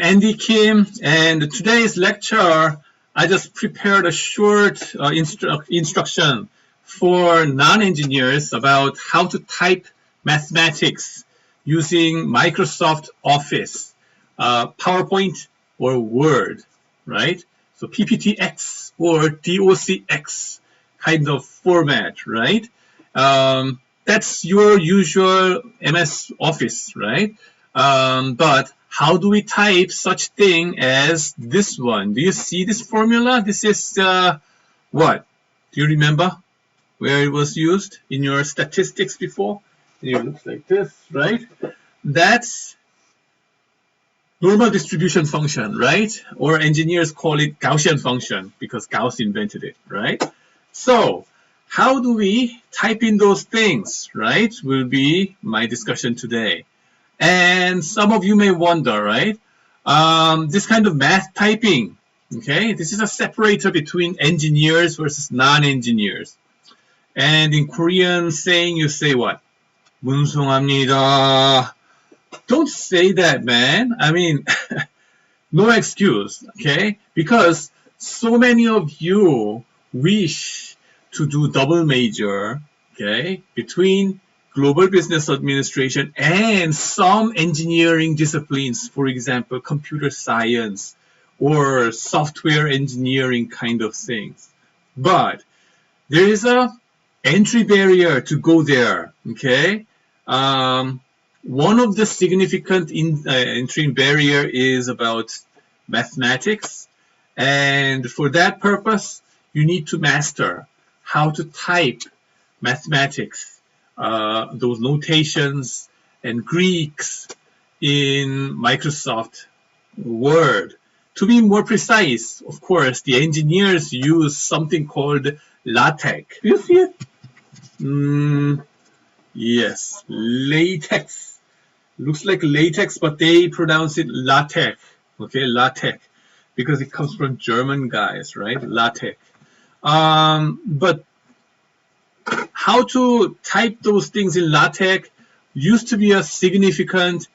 Andy Kim, and today's lecture, I just prepared a short instruction for non-engineers about how to type mathematics using Microsoft Office, PowerPoint, or Word, right? So PPTX or DOCX kind of format, right? That's your usual MS Office, right? But how do we type such thing as this one? Do you see this formula? This is what? Do you remember where it was used in your statistics before? It looks like this, right? That's normal distribution function, right? Or engineers call it Gaussian function because Gauss invented it, right? So how do we type in those things, right? Will be my discussion today. And some of you may wonder, right? This kind of math typing, okay? This is a separator between engineers versus non-engineers. And in Korean saying, you say what? 문송합니다. Don't say that, man. I mean, no excuse, okay? Because so many of you wish to do double major, okay, between global business administration and some engineering disciplines, for example, computer science or software engineering kind of things. But there is a entry barrier to go there, okay? One of the significant entry barrier is about mathematics, and for that purpose, you need to master how to type mathematics, those notations and Greeks in Microsoft Word. To be more precise, of course, the engineers use something called LaTeX. You see it? Yes, latex. Looks like latex, but they pronounce it LaTeX. Okay, LaTeX, because it comes from German guys, right? LaTeX. But how to type those things in LaTeX used to be a significant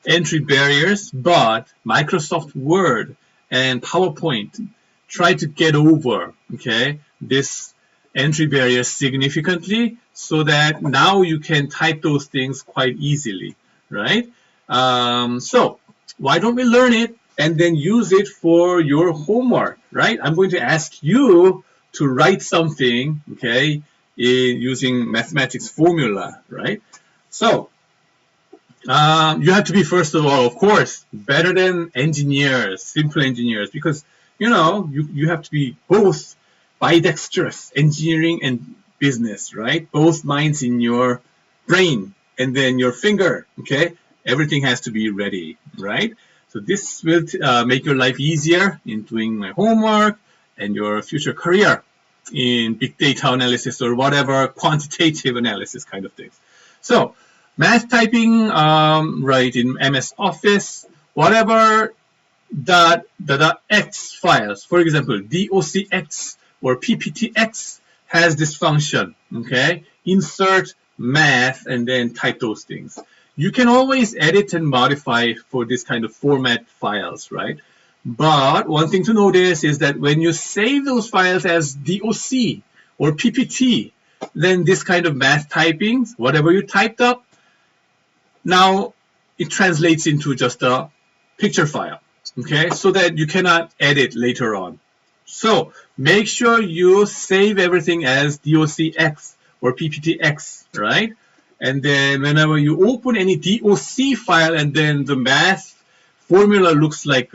entry barriers, but Microsoft Word and PowerPoint try to get over, okay, this entry barrier significantly so that now you can type those things quite easily, right? So why don't we learn it and then use it for your homework, right? I'm going to ask you to write something, okay, using mathematics formula, right? So you have to be, first of all, of course, better than engineers, simple engineers, because you know you have to be both bidextrous, engineering and business, right? Both minds in your brain and then your finger, okay? Everything has to be ready, right? So this will make your life easier in doing my homework and your future career in big data analysis or whatever quantitative analysis kind of things. So math typing, right, in MS Office, whatever .x files, for example, DOCX or PPTX has this function, okay? Insert math and then type those things. You can always edit and modify for this kind of format files, right? But one thing to notice is that when you save those files as DOC or PPT, then this kind of math typing, whatever you typed up, now it translates into just a picture file, okay? So that you cannot edit later on. So make sure you save everything as DOCX or PPTX, right? And then whenever you open any DOC file and then the math formula looks like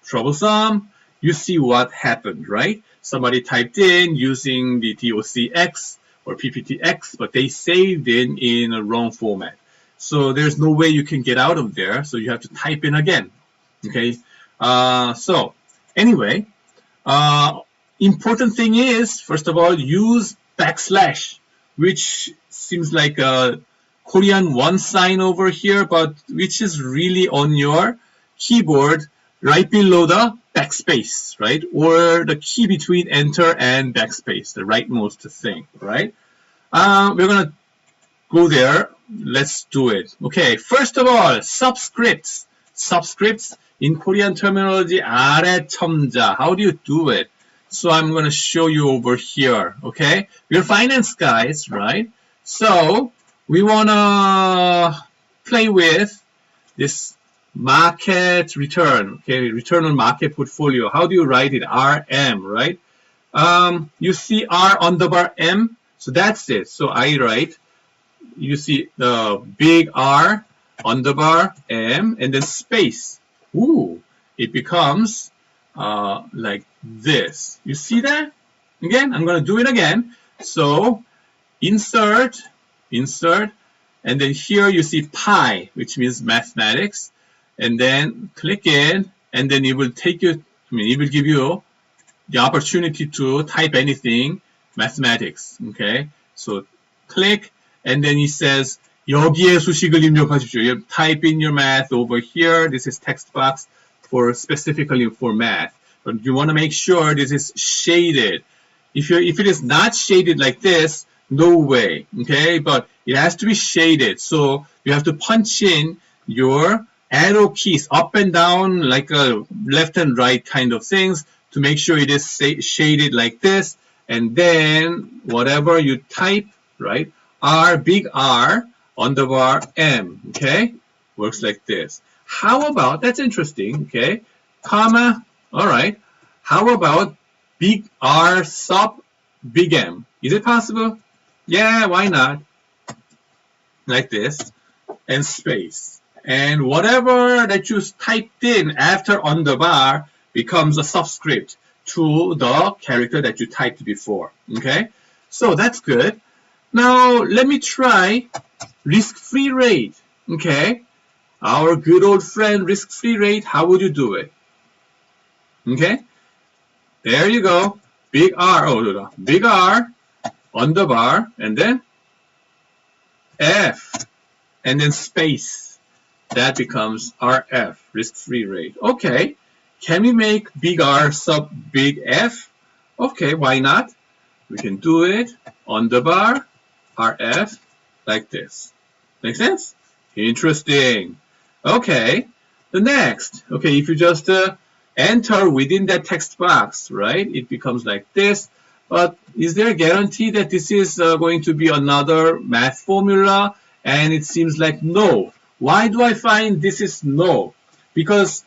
troublesome, you see what happened, right? Somebody typed in using the DOCX or PPTX, but they saved in a wrong format. So there's no way you can get out of there, so you have to type in again, okay? So anyway, important thing is, first of all, use backslash, which seems like a Korean one sign over here, but which is really on your keyboard right below the backspace, right? Or the key between enter and backspace, the rightmost thing, right? We're gonna go there. Let's do it. Okay, first of all, subscripts. Subscripts in Korean terminology, 아래 첨자. How do you do it? So I'm going to show you over here, okay? We're finance guys, right? So we want to play with this market return, okay? Return on market portfolio. How do you write it? RM, right? You see R underbar M, so that's it. So I write, you see the big R underbar M and then space. Ooh, it becomes like this. You see that? Again, I'm going to do it again. So insert, and then here you see pi, which means mathematics, and then click in, and then it will take you, it will give you the opportunity to type anything, mathematics, okay? So click, and then it says 여기에 수식을 입력하십시오. You type in your math over here. This is text box for specifically for math. But you want to make sure this is shaded. If it is not shaded like this, no way, okay? But it has to be shaded. So you have to punch in your arrow keys up and down, like a left and right kind of things, to make sure it is shaded like this. And then whatever you type, right? R, big R, underbar M, okay? Works like this. How about, that's interesting, okay? Comma, all right. How about big R sub big M? Is it possible? Yeah, why not? Like this, and space. And whatever that you typed in after underbar becomes a subscript to the character that you typed before, okay? So that's good. Now, let me try risk-free rate, okay? Our good old friend, risk-free rate, how would you do it? Okay? There you go. Big R, big R, underbar, and then F, and then space. That becomes RF, risk-free rate. Okay. Can we make big R sub big F? Okay, why not? We can do it underbar RF like this. Make sense? Interesting. Okay, the next. Okay, if you just enter within that text box, right, it becomes like this. But is there a guarantee that this is going to be another math formula? And it seems like no. Why do I find this is no? Because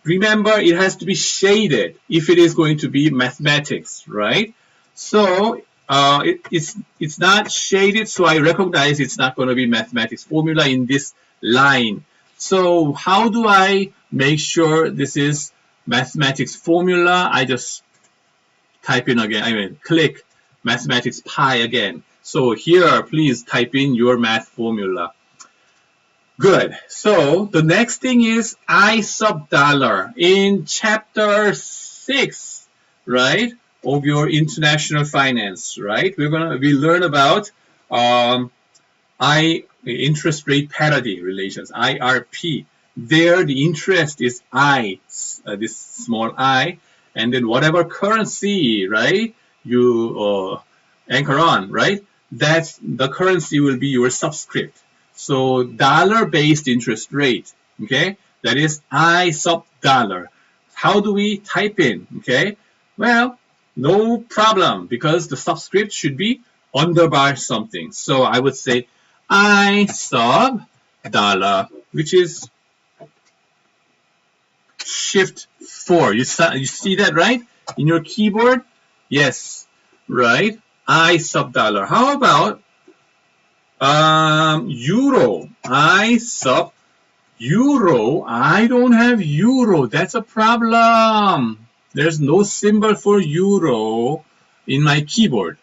remember, it has to be shaded if it is going to be mathematics, right? So it's not shaded, so I recognize it's not going to be mathematics formula in this line. So how do I make sure this is mathematics formula? I just type in again, click mathematics pi again. So here, please type in your math formula. Good. So the next thing is I sub dollar in chapter 6, right, of your international finance, right? We learn about interest rate parity relations, IRP. There the interest is I, this small I, and then whatever currency, right, you anchor on, right, that's the currency will be your subscript. So dollar-based interest rate, okay, that is I sub dollar. How do we type in, okay? Well, no problem, because the subscript should be underbar something. So I would say I sub dollar, which is shift 4. You see that, right? In your keyboard? Yes, right? I sub dollar. How about euro? I sub euro. I don't have euro. That's a problem. There's no symbol for euro in my keyboard.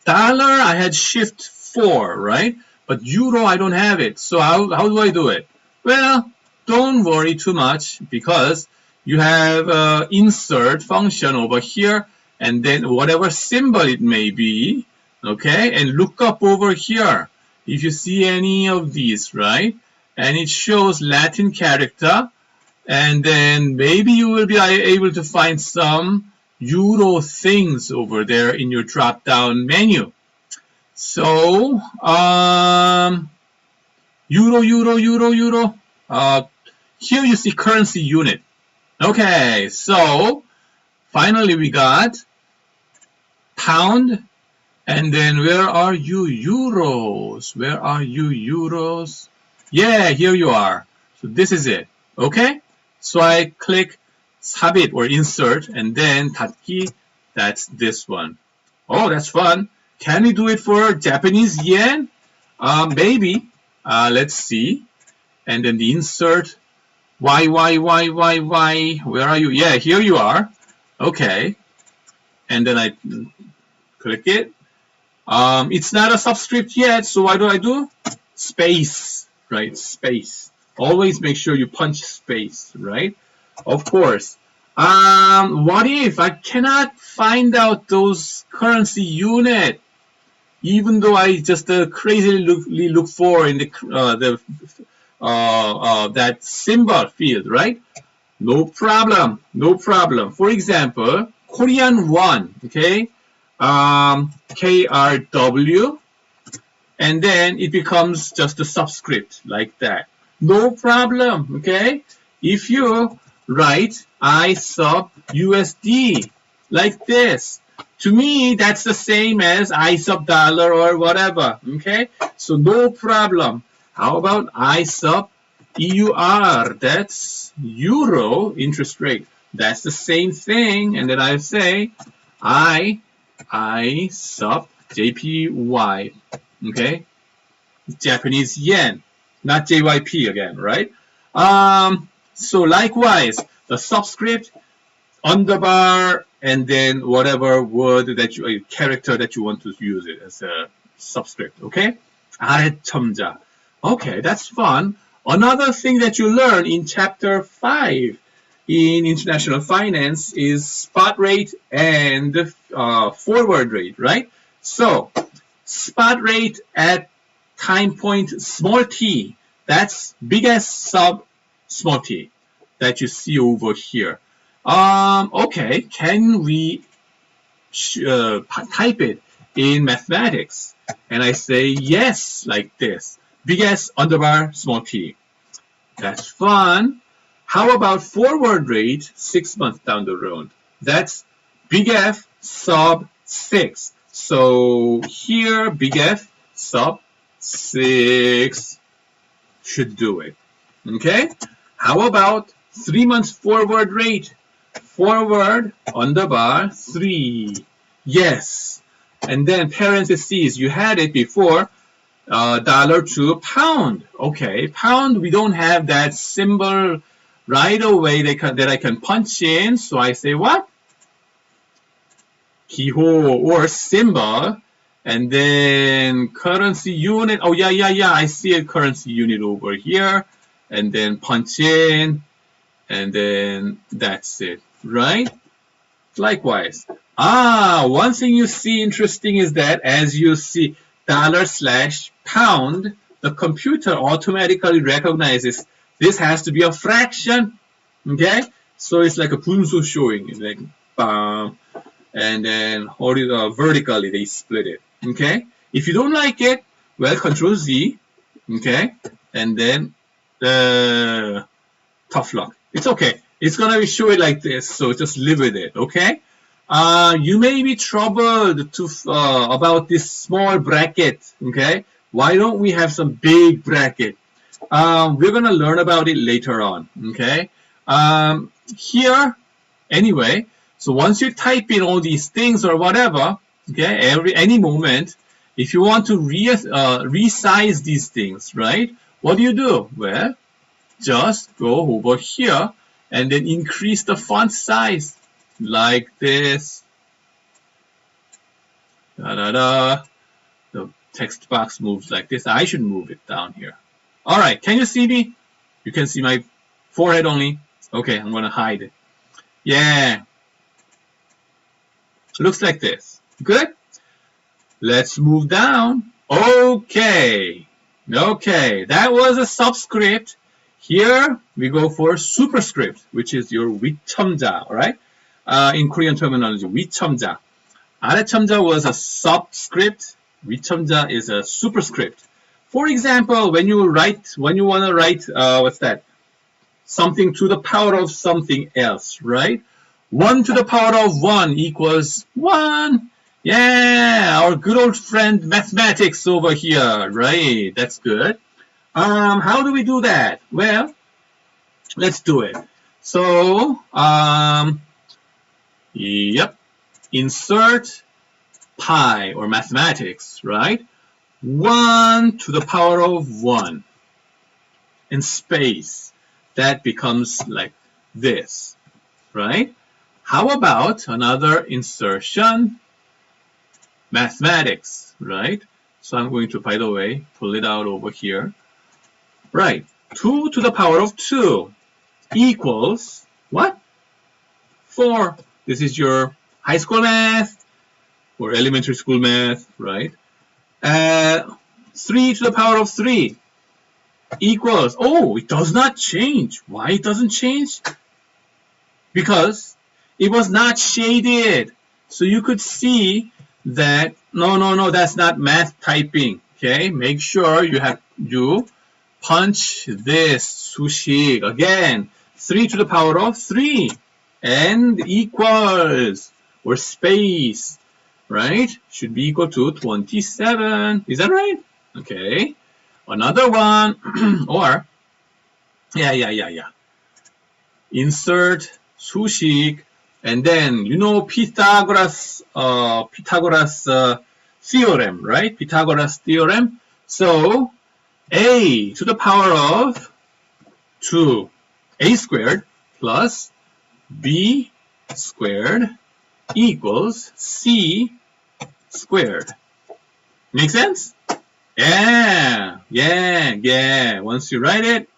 Dollar, I had shift 4, right? But euro, I don't have it. So how do I do it? Well, don't worry too much, because you have insert function over here, and then whatever symbol it may be, okay, and look up over here if you see any of these, right? And it shows Latin character, and then maybe you will be able to find some euro things over there in your drop down menu. So euro, here you see currency unit. Okay, so finally we got pound, and then where are you euros? Where are you euros? Yeah, here you are. So this is it. Okay? So I click 삽입 or insert and then 닫기. That's this one. Oh, that's fun. Can we do it for Japanese yen? Maybe. Let's see. And then the insert. Y. Where are you? Yeah, here you are. Okay. And then I click it. It's not a subscript yet, so what do? Space, right? Space. Always make sure you punch space, right? Of course. What if I cannot find out those currency unit, even though I just crazily look for in the that symbol field, right? No problem, no problem. For example, Korean won, okay? KRW, and then it becomes just a subscript like that. No problem, okay? If you write I sub USD like this, to me that's the same as I sub dollar or whatever, okay? So no problem. How about I sub EUR? That's euro interest rate. That's the same thing, and then I say I sub JPY, okay? Japanese yen, not JYP again, right? So likewise, the subscript, underbar, and then whatever word that you, character that you want to use it as a subscript, okay? 아래첨자. Okay, that's fun. Another thing that you learn in chapter 5 in international finance is spot rate and forward rate, right? So spot rate at time point small t, that's biggest sub small t that you see over here. Okay, can we type it in mathematics? And I say yes, like this. Biggest underbar small t. That's fun. How about forward rate 6 months down the road? That's big F sub 6. So here, big F sub 6 should do it. Okay? How about 3 months forward rate? Forward underbar 3. Yes. And then parentheses, you had it before. Dollar to pound. Okay, pound, we don't have that symbol right away that I can punch in. So I say what? 기호 or symbol. And then currency unit. Oh, yeah. I see a currency unit over here. And then punch in. And then that's it, right? Likewise. One thing you see interesting is that as you see $/pound, the computer automatically recognizes this has to be a fraction. Okay? So it's like a 분수 showing. It's like bam. And then vertically they split it. Okay? If you don't like it, well, Control Z. Okay? And then tough luck. It's okay. It's gonna show it like this, so just live with it. Okay? You may be troubled about this small bracket, okay? Why don't we have some big bracket? We're going to learn about it later on, okay? Here, anyway, so once you type in all these things or whatever, okay, any moment, if you want to resize these things, right? What do? Well, just go over here and then increase the font size. Like this. The text box moves like this. I should move it down here. All right, can you see me? You can see my forehead only. Okay, I'm gonna hide it. Yeah. Looks like this. Good? Let's move down. Okay. Okay, that was a subscript. Here we go for superscript, which is your 윗첨자, all right? In Korean terminology, 위첨자. 아래첨자 was a subscript. 위첨자 is a superscript. For example, when you want to write, what's that? something to the power of something else, right? 1 to the power of 1 equals 1. Yeah, our good old friend mathematics over here, right? That's good. How do we do that? Well, let's do it. So, yep, insert pi or mathematics, right? 1 to the power of 1 in space. That becomes like this, right? How about another insertion? Mathematics, right? So I'm going to, by the way, pull it out over here. Right, 2 to the power of 2 equals what? 4. This is your high school math or elementary school math, right? 3 to the power of 3 equals, oh, it does not change. Why it doesn't change? Because it was not shaded. So you could see that, no, that's not math typing, okay? Make sure you punch this 수식 again. 3 to the power of 3 and equals or space, right? Should be equal to 27. Is that right? Okay. Another one or yeah. Insert 수식 and then you know Pythagoras theorem, right? Pythagoras theorem. So a to the power of 2, a squared plus b squared equals c squared. Make sense? Yeah. Once you write it,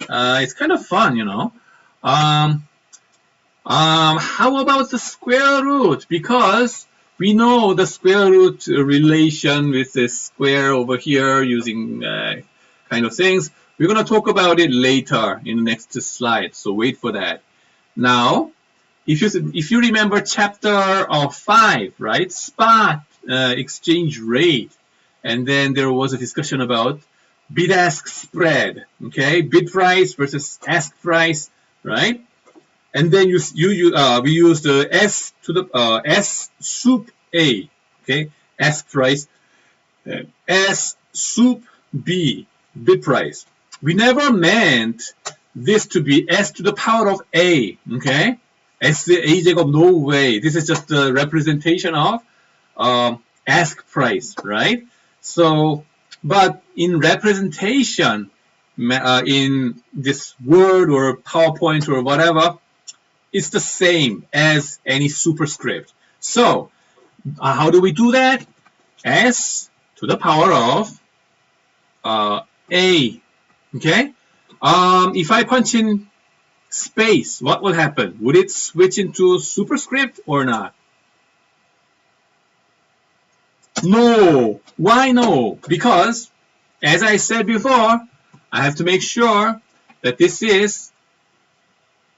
it's kind of fun, you know. How about the square root? Because we know the square root relation with this square over here using kind of things. We're going to talk about it later in the next slide, so wait for that. Now, if you remember chapter 5, right? Spot exchange rate, and then there was a discussion about bid-ask spread, okay? Bid price versus ask price, right? And then we use the S to the S sup A, okay? Ask price, S sup B, bid price. We never meant this to be S to the power of A, okay? S A 제곱, no way. This is just a representation of ask price, right? So, but in representation, in this Word or PowerPoint or whatever, it's the same as any superscript. So, how do we do that? S to the power of A, okay? If I punch in space, what will happen? Would it switch into superscript or not? No. Why no? Because, as I said before, I have to make sure that this is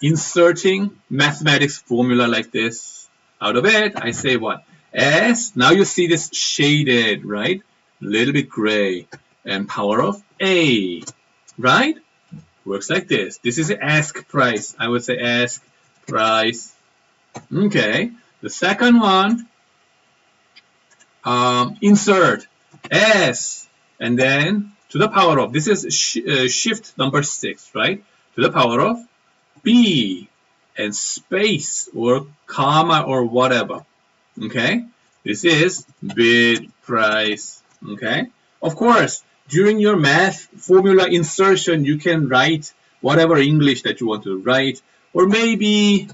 inserting mathematics formula like this. Out of it, I say what? S, now you see this shaded, right? A little bit gray. And power of A, right? Works like this. This is the ask price. I would say ask price. Okay. The second one, insert S, and then to the power of, this is shift number 6, right? To the power of B and space or comma or whatever. Okay? This is bid price. Okay? Of course, during your math formula insertion, you can write whatever English that you want to write, or maybe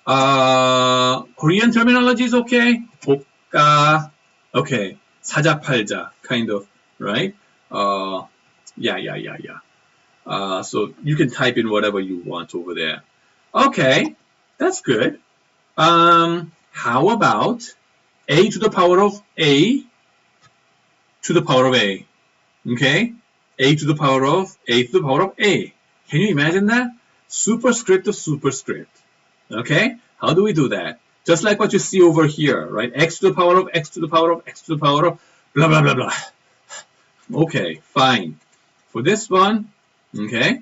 Korean terminology is okay. 복가, okay, 사자 팔자, kind of, right? So you can type in whatever you want over there. Okay, that's good. How about A to the power of A to the power of A? Okay, A to the power of A to the power of A. Can you imagine that? Superscript of superscript. Okay, how do we do that? Just like what you see over here, right? X to the power of X to the power of X to the power of blah, blah, blah, blah. Okay, fine. For this one, okay,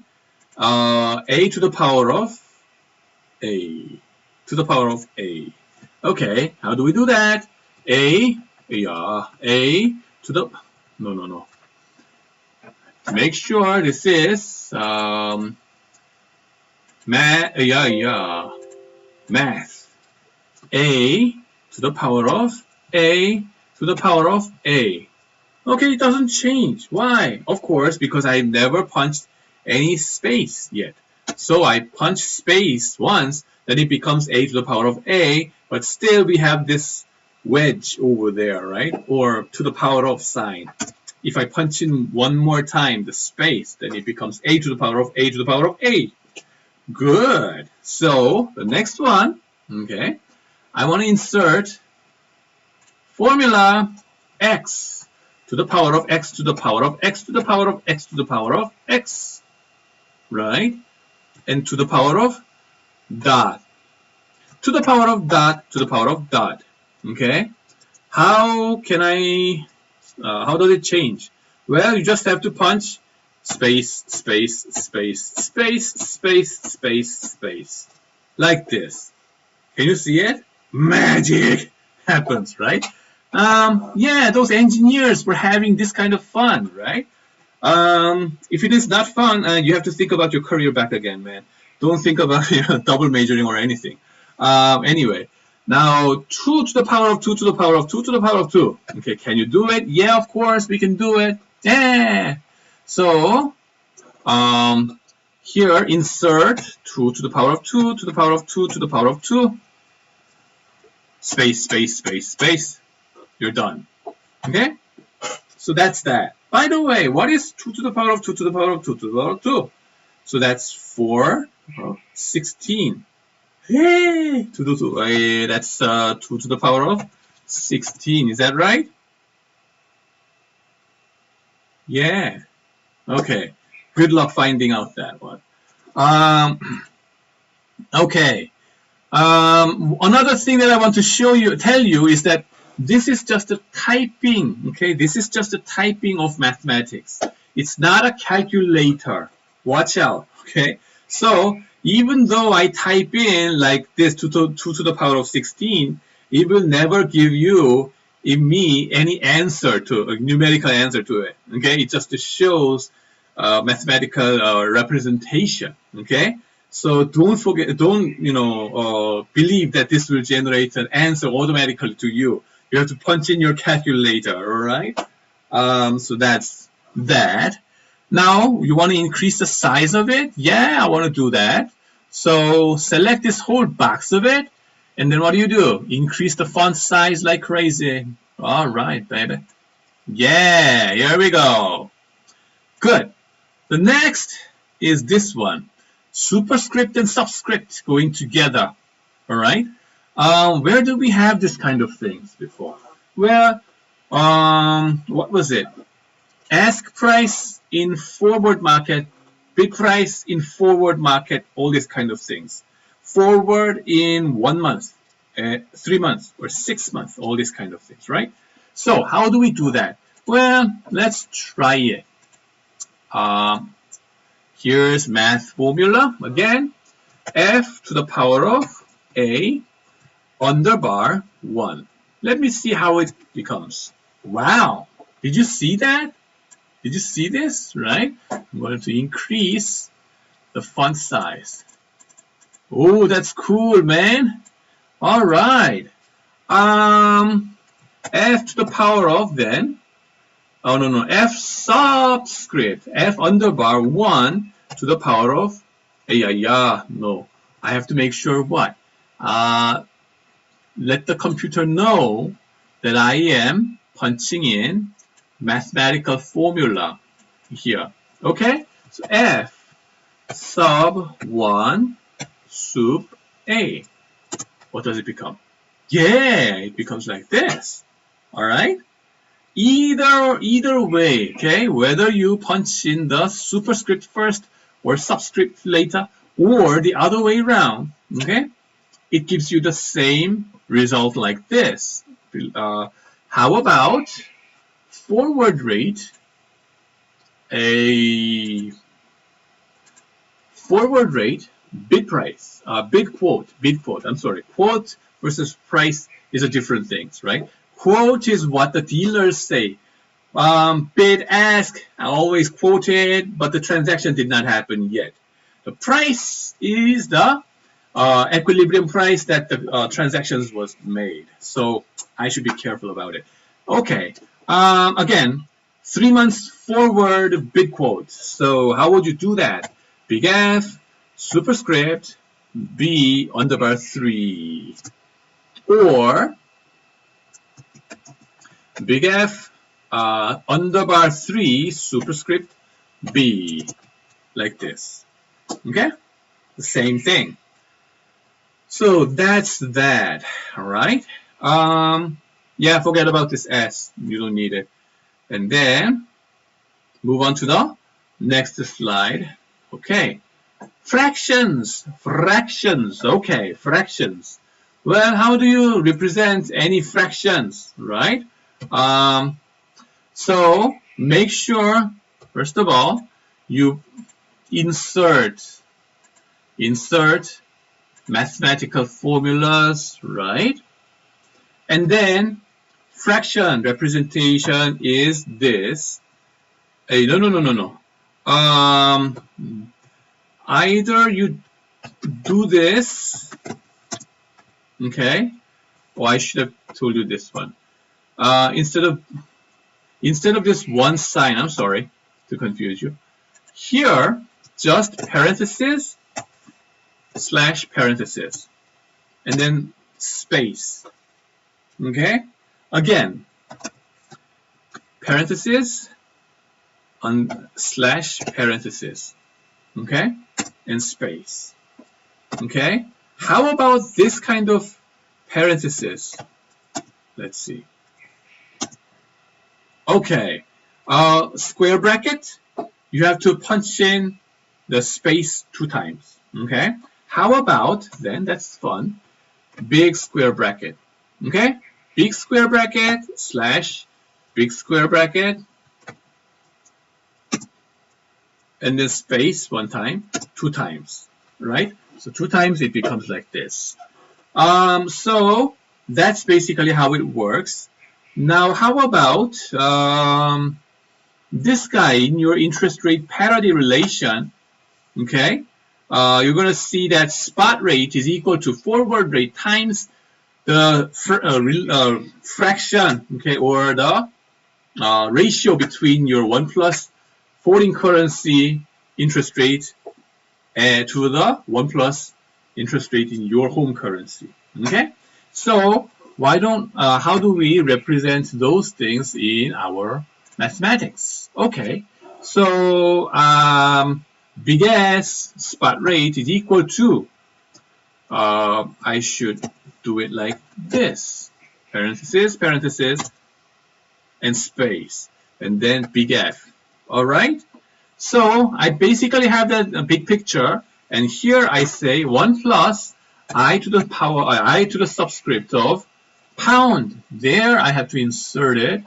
a to the power of a to the power of a. Okay, how do we do that? A to the, no. Make sure this is math. A to the power of a to the power of a. Okay, it doesn't change. Why? Of course, because I never punched any space yet. So I punch space once, then it becomes a to the power of a, but still we have this wedge over there, right? Or to the power of sign. If I punch in one more time the space, then it becomes a to the power of a to the power of a. Good. So the next one, okay, I want to insert formula x to the power of x to the power of x to the power of x to the power of x, right? And to the power of dot. To the power of dot to the power of dot, okay? How can I, how does it change? Well, you just have to punch space, space, space, space, space, space, space, like this. Can you see it? Magic happens, right? Yeah, those engineers were having this kind of fun, right? If it is not fun, you have to think about your career back again, man. Don't think about double majoring or anything. Anyway, now 2 to the power of 2 to the power of 2 to the power of 2. Okay, can you do it? Yeah, of course, we can do it. Yeah. So, here insert 2 to the power of 2 to the power of 2 to the power of 2. Space, space, space, space. You're done. Okay? So that's that. By the way, what is 2 to the power of 2 to the power of 2 to the power of 2? So that's 4, 16. Hey! 2 to 2. That's 2 to the power of 16. Is that right? Yeah. Okay. Good luck finding out that one. Okay. Another thing that I want to tell you is that this is just a typing, okay? This is just a typing of mathematics. It's not a calculator. Watch out, okay? So, even though I type in like this 2 to the power of 16, it will never give you, me, any answer to, a numerical answer to it, okay? It just shows mathematical representation, okay? So don't forget, don't believe that this will generate an answer automatically to you. You have to punch in your calculator, all right? So that's that. Now you want to increase the size of it? Yeah, I want to do that. So select this whole box of it, and then what do? Increase the font size like crazy. All right, baby. Yeah, here we go. Good. The next is this one. Superscript and subscript going together. All right. Where do we have this kind of things before? Well, what was it? Ask price in forward market, bid price in forward market, all these kind of things. Forward in 1 month, 3 months, or 6 months, all these kind of things, right? So how do we do that? Well, let's try it. Here's math formula again. F to the power of A underbar 1. Let me see how it becomes. Wow. Did you see that? Did you see this? Right? I'm going to increase the font size. Oh, that's cool, man. All right. F to the power of then. Oh, no. F subscript. F underbar 1 to the power of. No. I have to make sure what? Let the computer know that I am punching in mathematical formula here. Okay? So F sub 1 sup A. What does it become? Yeah, it becomes like this. Alright? Either way, okay, whether you punch in the superscript first or subscript later, or the other way around, okay, it gives you the same result like this. How about forward rate, forward rate, bid price, bid quote, quote versus price is a different things, right? Quote is what the dealers say. Bid, ask, I always quoted, but the transaction did not happen yet. The price is the equilibrium price that the transactions was made. So I should be careful about it. Okay. Again, 3 months forward bid quote. So how would you do that? Big F, superscript, B underbar 3. Or big F, underbar 3, superscript B. Like this. Okay? The same thing. So that's that. Alright? Yeah, forget about this S. You don't need it. And then move on to the next slide. Okay. Fractions. Okay, fractions. Well, how do you represent any fractions, right? So make sure, first of all, you insert mathematical formulas, right? And then fraction representation is this. Hey, no. Either you do this, okay? Or I should have told you this one. Instead of this one sign, I'm sorry to confuse you. Here, just parenthesis / parenthesis, and then space. Okay? Again, parenthesis on / parenthesis. Okay? And space. Okay? How about this kind of parenthesis? Let's see. Okay. Square bracket, you have to punch in the space 2 times. Okay? How about, then that's fun, big square bracket. Okay? Big square bracket / big square bracket, and then space 1 time, 2 times, right? So 2 times it becomes like this. So that's basically how it works. Now, how about this guy in your interest rate parity relation? Okay, you're going to see that spot rate is equal to forward rate times the fraction, okay, or the ratio between your 1+ foreign currency interest rate to the 1+ interest rate in your home currency. Okay, so how do we represent those things in our mathematics? Okay, so big S spot rate is equal to, I should do it like this, parenthesis, and space, and then big F. All right, so I basically have that big picture, and here I say 1 plus I to the power I to the subscript of pound. There I have to insert it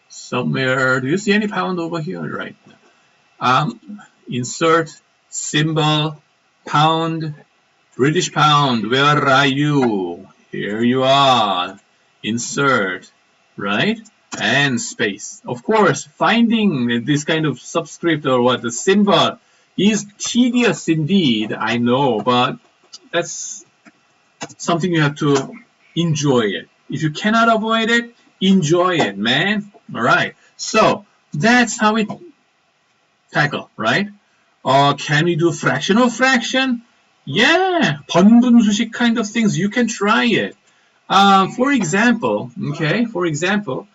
somewhere. Do you see any pound over here? Right. Insert symbol pound, British pound. Where are you? Here you are. Insert, right? And space. Of course, finding this kind of subscript or what the symbol is tedious indeed, I know, but that's something you have to enjoy it. If you cannot avoid it, enjoy it, man. All right. So that's how we tackle, right? Can we do fractional fraction? Yeah, 번분수식 kind of things. You can try it. For example, okay. For example,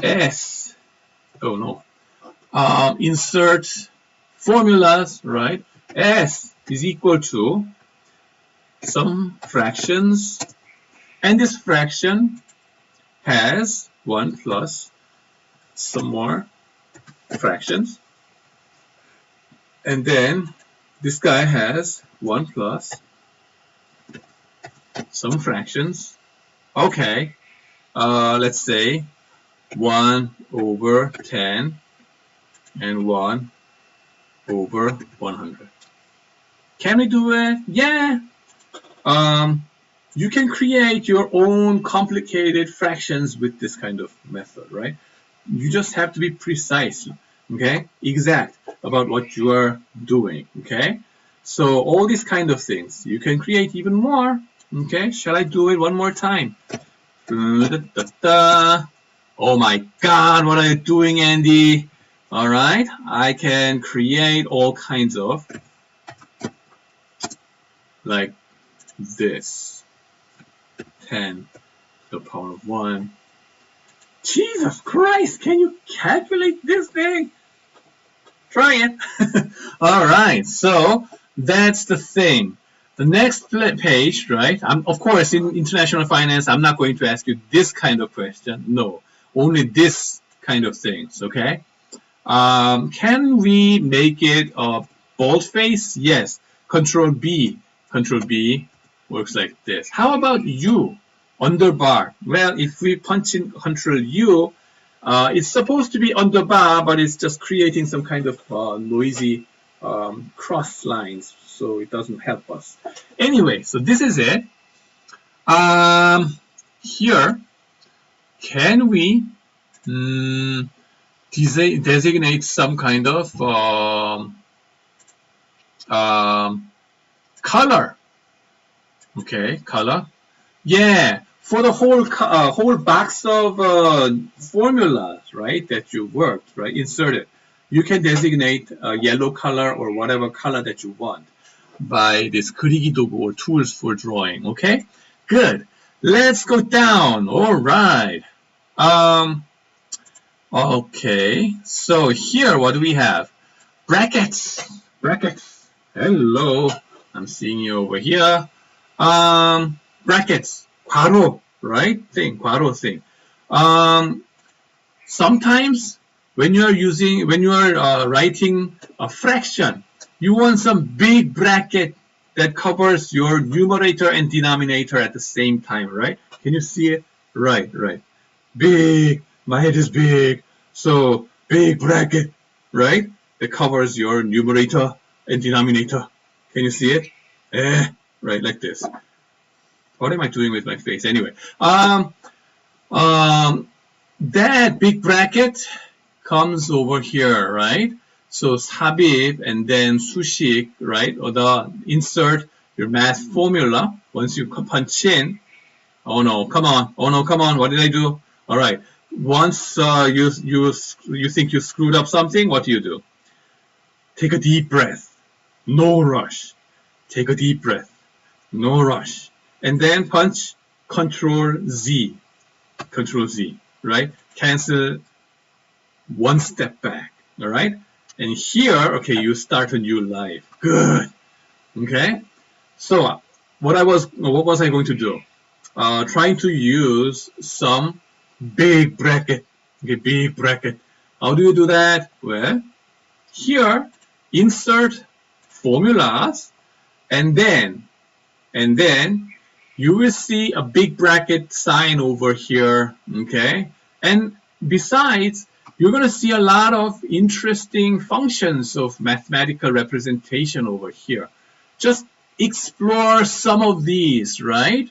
S. Oh no. Insert formulas, right? S is equal to some fractions, and this fraction has 1 plus some more fractions, and then this guy has 1 plus some fractions. Okay, let's say 1 over 10 and 1 over 100. Can we do it? Yeah. You can create your own complicated fractions with this kind of method, right? You just have to be precise, okay? Exact about what you are doing, okay? So all these kind of things, you can create even more, okay? Shall I do it one more time? Oh my God, what are you doing, Andy? All right, I can create all kinds of like this. 10 to the power of 1. Jesus Christ, can you calculate this thing? Try it. All right, so that's the thing. The next page, right? Of course, in international finance, I'm not going to ask you this kind of question. No, only this kind of things, okay? Can we make it a boldface? Yes. Control B. Control B works like this. How about U? Underbar. Well, if we punch in Control U, it's supposed to be underbar, but it's just creating some kind of noisy cross lines, so it doesn't help us. Anyway, so this is it. Here, can we designate some kind of color? Okay, color. Yeah, for the whole box of formulas, right, that you worked, right, inserted, you can designate a yellow color or whatever color that you want by this 그리기 도구 or tools for drawing. Okay, good. Let's go down. All right. Okay, so here what do we have? Brackets. Brackets. Hello, I'm seeing you over here. Brackets. 괄호, right? Thing, 괄호 thing. Sometimes when you are writing a fraction, you want some big bracket that covers your numerator and denominator at the same time, right? Can you see it? Right, right. Big. My head is big, so big bracket, right? That covers your numerator and denominator. Can you see it? Right, like this. What am I doing with my face? Anyway, that big bracket comes over here, right? So 삽입 and then 수식, right? Or the insert your math formula. Once you punch in, oh no, come on, oh no, come on, what did I do? All right. Once you think you screwed up something, what do? Take a deep breath. No rush. Take a deep breath. No rush. And then punch Control Z. Control Z, right? Cancel one step back, all right? And here, okay, you start a new life. Good. Okay? So what was I going to do? Trying to use some big bracket. Okay, big bracket. How do you do that? Well, here, insert formulas, and then you will see a big bracket sign over here, okay? And besides, you're going to see a lot of interesting functions of mathematical representation over here. Just explore some of these, right?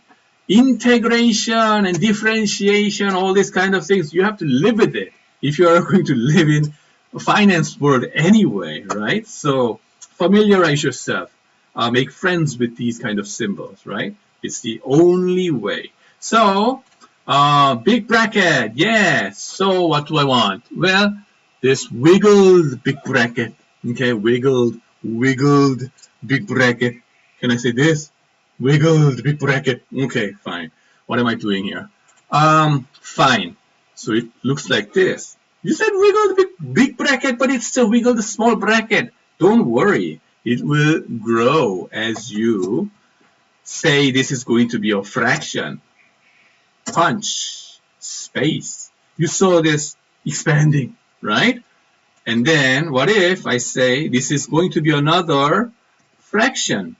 Integration and differentiation, all these kind of things, you have to live with it if you are going to live in a finance world anyway, right? So familiarize yourself, make friends with these kind of symbols, right? It's the only way. So big bracket, yeah. So what do I want? Well, this wiggled big bracket, okay? Wiggled big bracket. Can I say this? Wiggled big bracket. Okay, fine. What am I doing here? Fine. So it looks like this. You said wiggled big bracket, but it's still wiggled small bracket. Don't worry. It will grow as you say this is going to be a fraction. Punch. Space. You saw this expanding, right? And then what if I say this is going to be another fraction?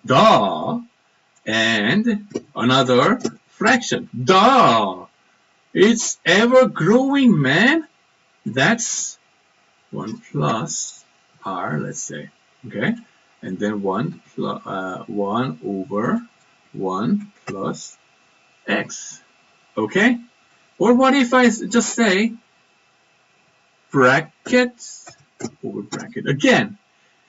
Duh. And another fraction. Duh. It's ever growing, man. That's 1 plus r, let's say, okay, and then 1 over 1 plus x, okay? Or what if I just say brackets over bracket again,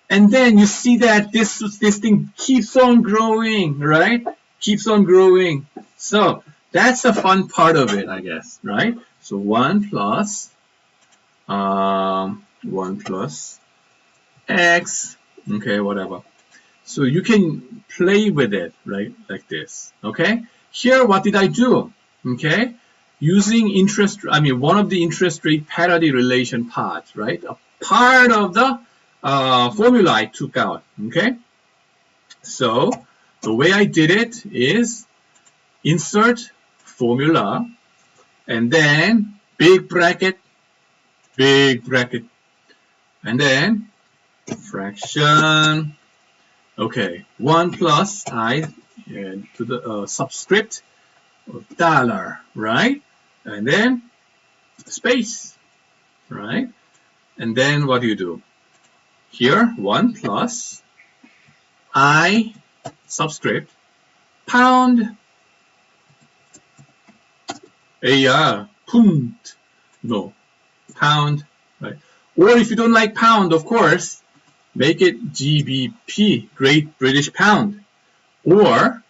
and then you see that this thing keeps on growing, right? Keeps on growing. So that's the fun part of it, I guess, right? So 1 plus 1 plus x, okay, whatever. So you can play with it, right, like this, okay? Here, what did I do? Okay, using one of the interest rate parity relation parts, right? A part of the formula I took out, okay? So the way I did it is insert formula and then big bracket, and then fraction, okay, 1 plus I to the subscript of dollar, right? And then space, right? And then what do you do? Here, 1 plus I subscript pound punt, no, pound, right? Or if you don't like pound, of course, make it GBP, Great British Pound. Or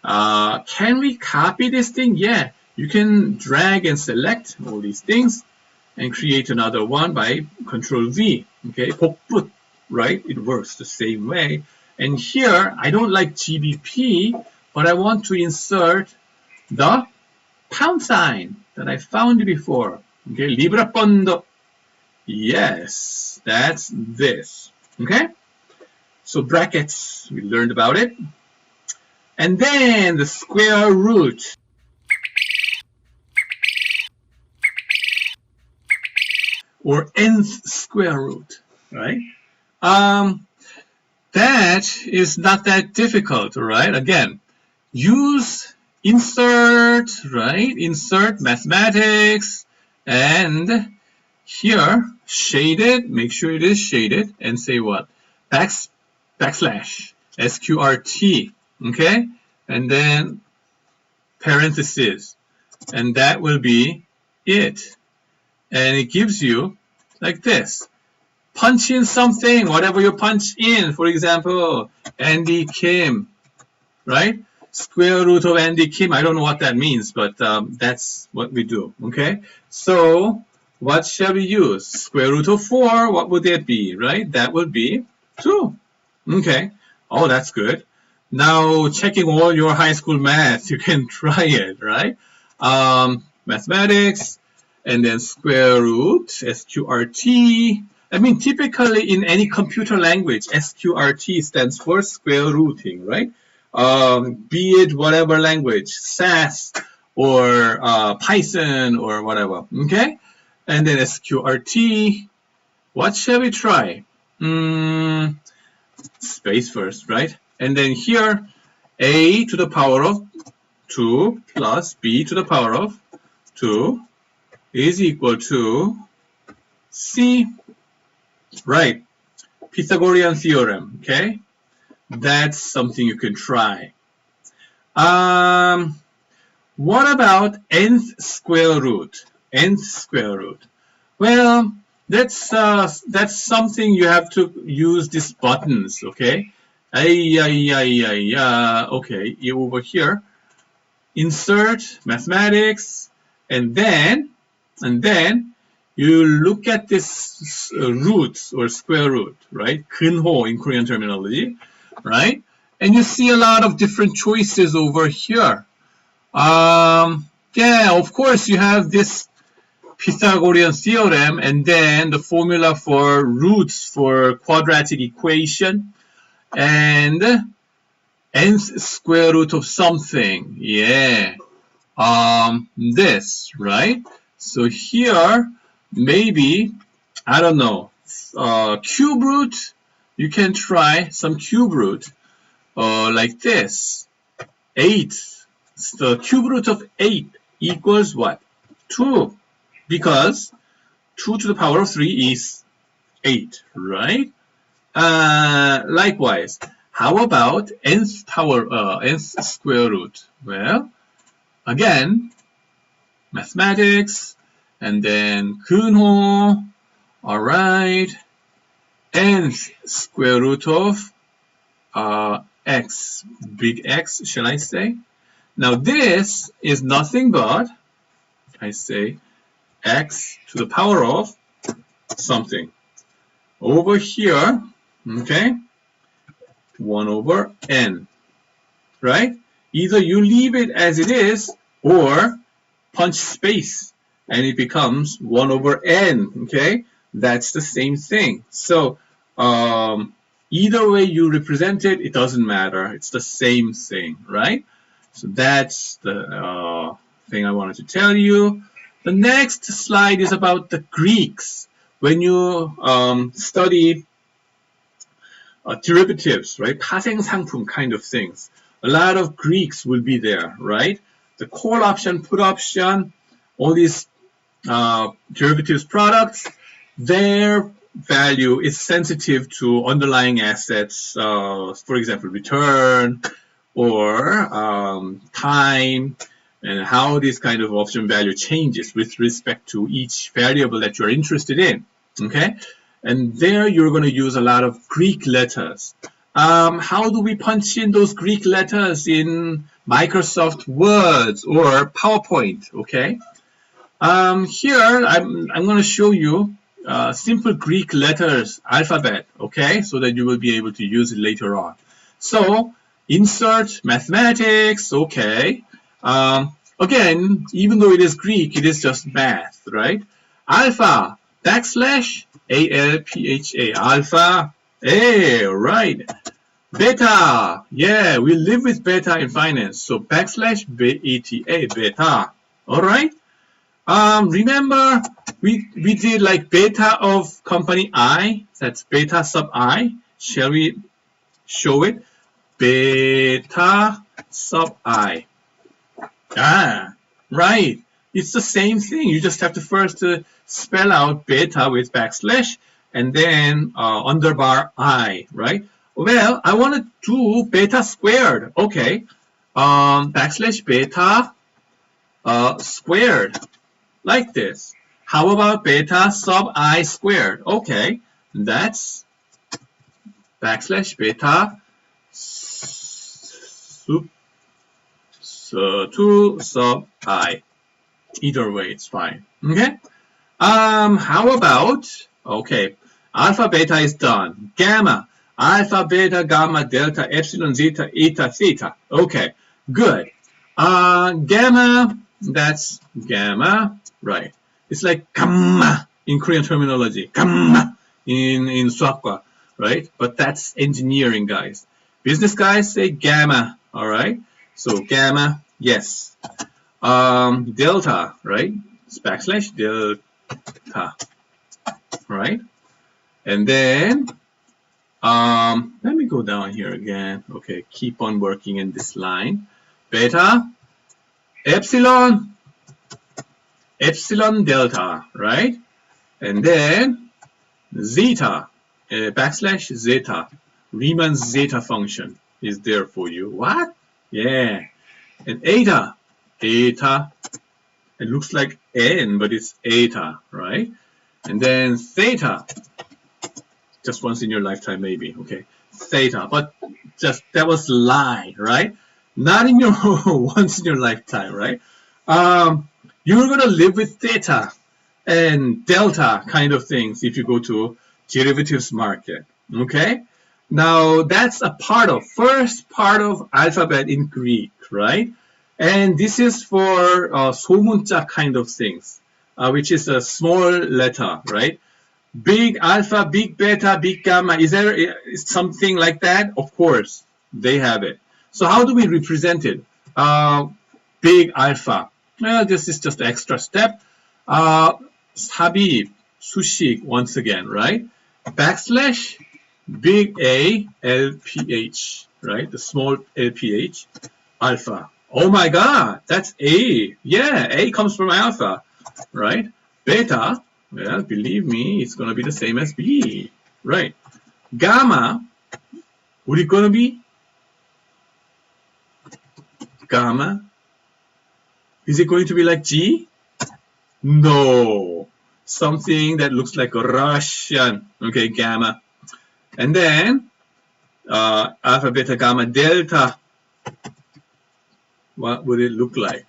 can we copy this thing? Yeah, you can drag and select all these things and create another one by Control V. Okay, 복붙, right? It works the same way. And here, I don't like GBP, but I want to insert the pound sign that I found before. Okay, Libra Pondo. Yes, that's this. Okay, so brackets, we learned about it. And then the square root. Or nth square root, right? That is not that difficult, right? Again, use insert, right? Insert mathematics, and here, shaded, make sure it is shaded, and say what? Backslash, SQRT, okay? And then parentheses, and that will be it. And it gives you like this. Punch in something, whatever you punch in. For example, Andy Kim, right? Square root of Andy Kim. I don't know what that means, but that's what we do, okay? So what shall we use? Square root of 4, what would that be, right? That would be 2, okay? Oh, that's good. Now, checking all your high school math, you can try it, right? Mathematics, and then square root, SQRT. I mean, typically in any computer language, SQRT stands for square rooting, right? Be it whatever language, SAS or Python or whatever, okay? And then SQRT. What shall we try? Space first, right? And then here, a to the power of 2 plus b to the power of 2 is equal to c, right? Pythagorean theorem, okay? That's something you can try. What about nth square root? Nth square root. Well, that's something you have to use these buttons, okay? Okay, over here, insert mathematics, and then you look at this roots or square root, right? 근호 in Korean terminology, right? And you see a lot of different choices over here. Yeah, of course you have this Pythagorean theorem and then the formula for roots for quadratic equation and nth square root of something. Yeah. This, right? So here, maybe, I don't know, cube root, you can try some cube root, like this. 8, the cube root of 8 equals what? 2, because 2 to the power of 3 is 8, right? Likewise, how about nth power, nth square root? Well, again, mathematics, and then Kunho, all right, nth square root of x, big X, shall I say? Now this is nothing but, I say, x to the power of something. Over here, okay, 1 over n, right? Either you leave it as it is or punch space and it becomes 1 over n, okay? That's the same thing. So either way you represent it, it doesn't matter. It's the same thing, right? So that's the thing I wanted to tell you. The next slide is about the Greeks. When you study derivatives, right? 파생상품 kind of things. A lot of Greeks will be there, right? The call option, put option, all these derivatives products, their value is sensitive to underlying assets, for example, return or time, and how this kind of option value changes with respect to each variable that you're interested in, okay? And there you're going to use a lot of Greek letters. How do we punch in those Greek letters in Microsoft Word or PowerPoint, okay? Here, I'm going to show you simple Greek letters alphabet, okay? So that you will be able to use it later on. So, insert mathematics, okay. Again, even though it is Greek, it is just math, right? Alpha, backslash, A-L-P-H-A, alpha, A, right. Beta, yeah, we live with beta in finance, so backslash, B-E-T-A, beta, all right? Remember, we did like beta of company I, that's beta sub I. Shall we show it? Beta sub I. Ah, right. It's the same thing. You just have to first spell out beta with backslash and then underbar I, right? Well, I want to do beta squared. Okay. Backslash beta squared. Like this. How about beta sub I squared? Okay. That's backslash beta to sub I. Either way, it's fine. Okay. How about, okay, alpha, beta is done. Gamma, alpha, beta, gamma, delta, epsilon, zeta, eta, theta. Okay, good. Gamma, that's gamma, right. It's like gamma in Korean terminology. Gamma in 수학과, right? But that's engineering, guys. Business guys say gamma, all right? So gamma, yes. Delta, right? It's backslash delta, right? And then, let me go down here again. Okay, keep on working in this line. Beta, epsilon, epsilon delta, right? And then zeta, backslash zeta. Riemann's zeta function is there for you. What? Yeah. And eta, eta. It looks like n, but it's eta, right? And then theta, just once in your lifetime maybe, okay? Theta, but just that was a lie, right? Not in your once in your lifetime, right? You're gonna live with theta and delta kind of things if you go to derivatives market, okay? Now that's a part of, first part of alphabet in Greek, right? And this is for 소문자 kind of things, which is a small letter, right? Big alpha, big beta, big gamma. Is there something like that? Of course, they have it. So how do we represent it? Big alpha. Well, this is just an extra step. 삽입, 수식, once again, right? Backslash, big A, LPH, right? The small LPH, alpha. Oh my God, that's A. Yeah, A comes from alpha, right? Beta, Well, believe me, it's going to be the same as B. Right. Gamma, what is it going to be? Gamma. Is it going to be like G? No. Something that looks like a Russian. Okay, gamma. And then alpha, beta, gamma, delta. What would it look like?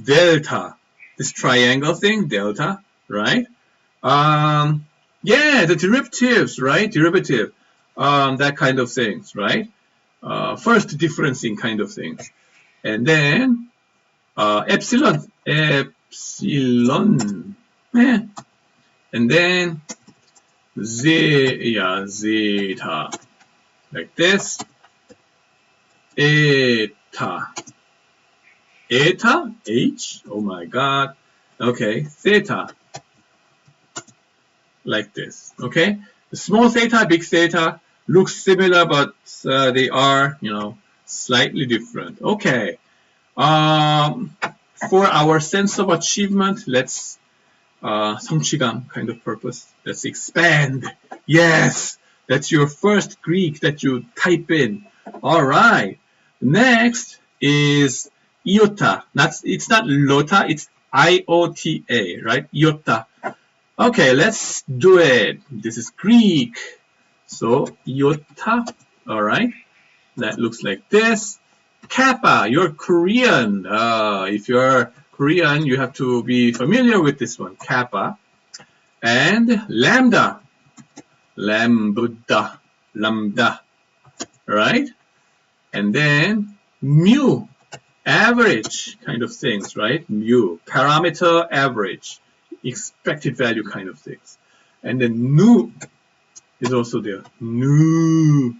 Delta. This triangle thing, delta, right? Yeah, the derivatives, right? Derivative. That kind of things, right? First differencing kind of things. And then epsilon. Epsilon. Yeah. And then zeta. Like this. Eta. Eta? H? Oh my god. Okay. Theta. Like this. Okay. The small theta, big theta looks similar, but they are, slightly different. Okay. For our sense of achievement, let's 성취감 kind of purpose. Let's expand. Yes, that's your first Greek that you type in. All right. Next is iota. It's not lota. It's iota, right? Iota. Okay, let's do it. This is Greek. So iota. All right. That looks like this. Kappa, you're Korean. If you're Korean, you have to be familiar with this one. Kappa. And lambda. Lambda. Lambda. Right? And then mu. Average kind of things, right? Mu. Parameter average. Expected value kind of things. And then nu is also there. Nu.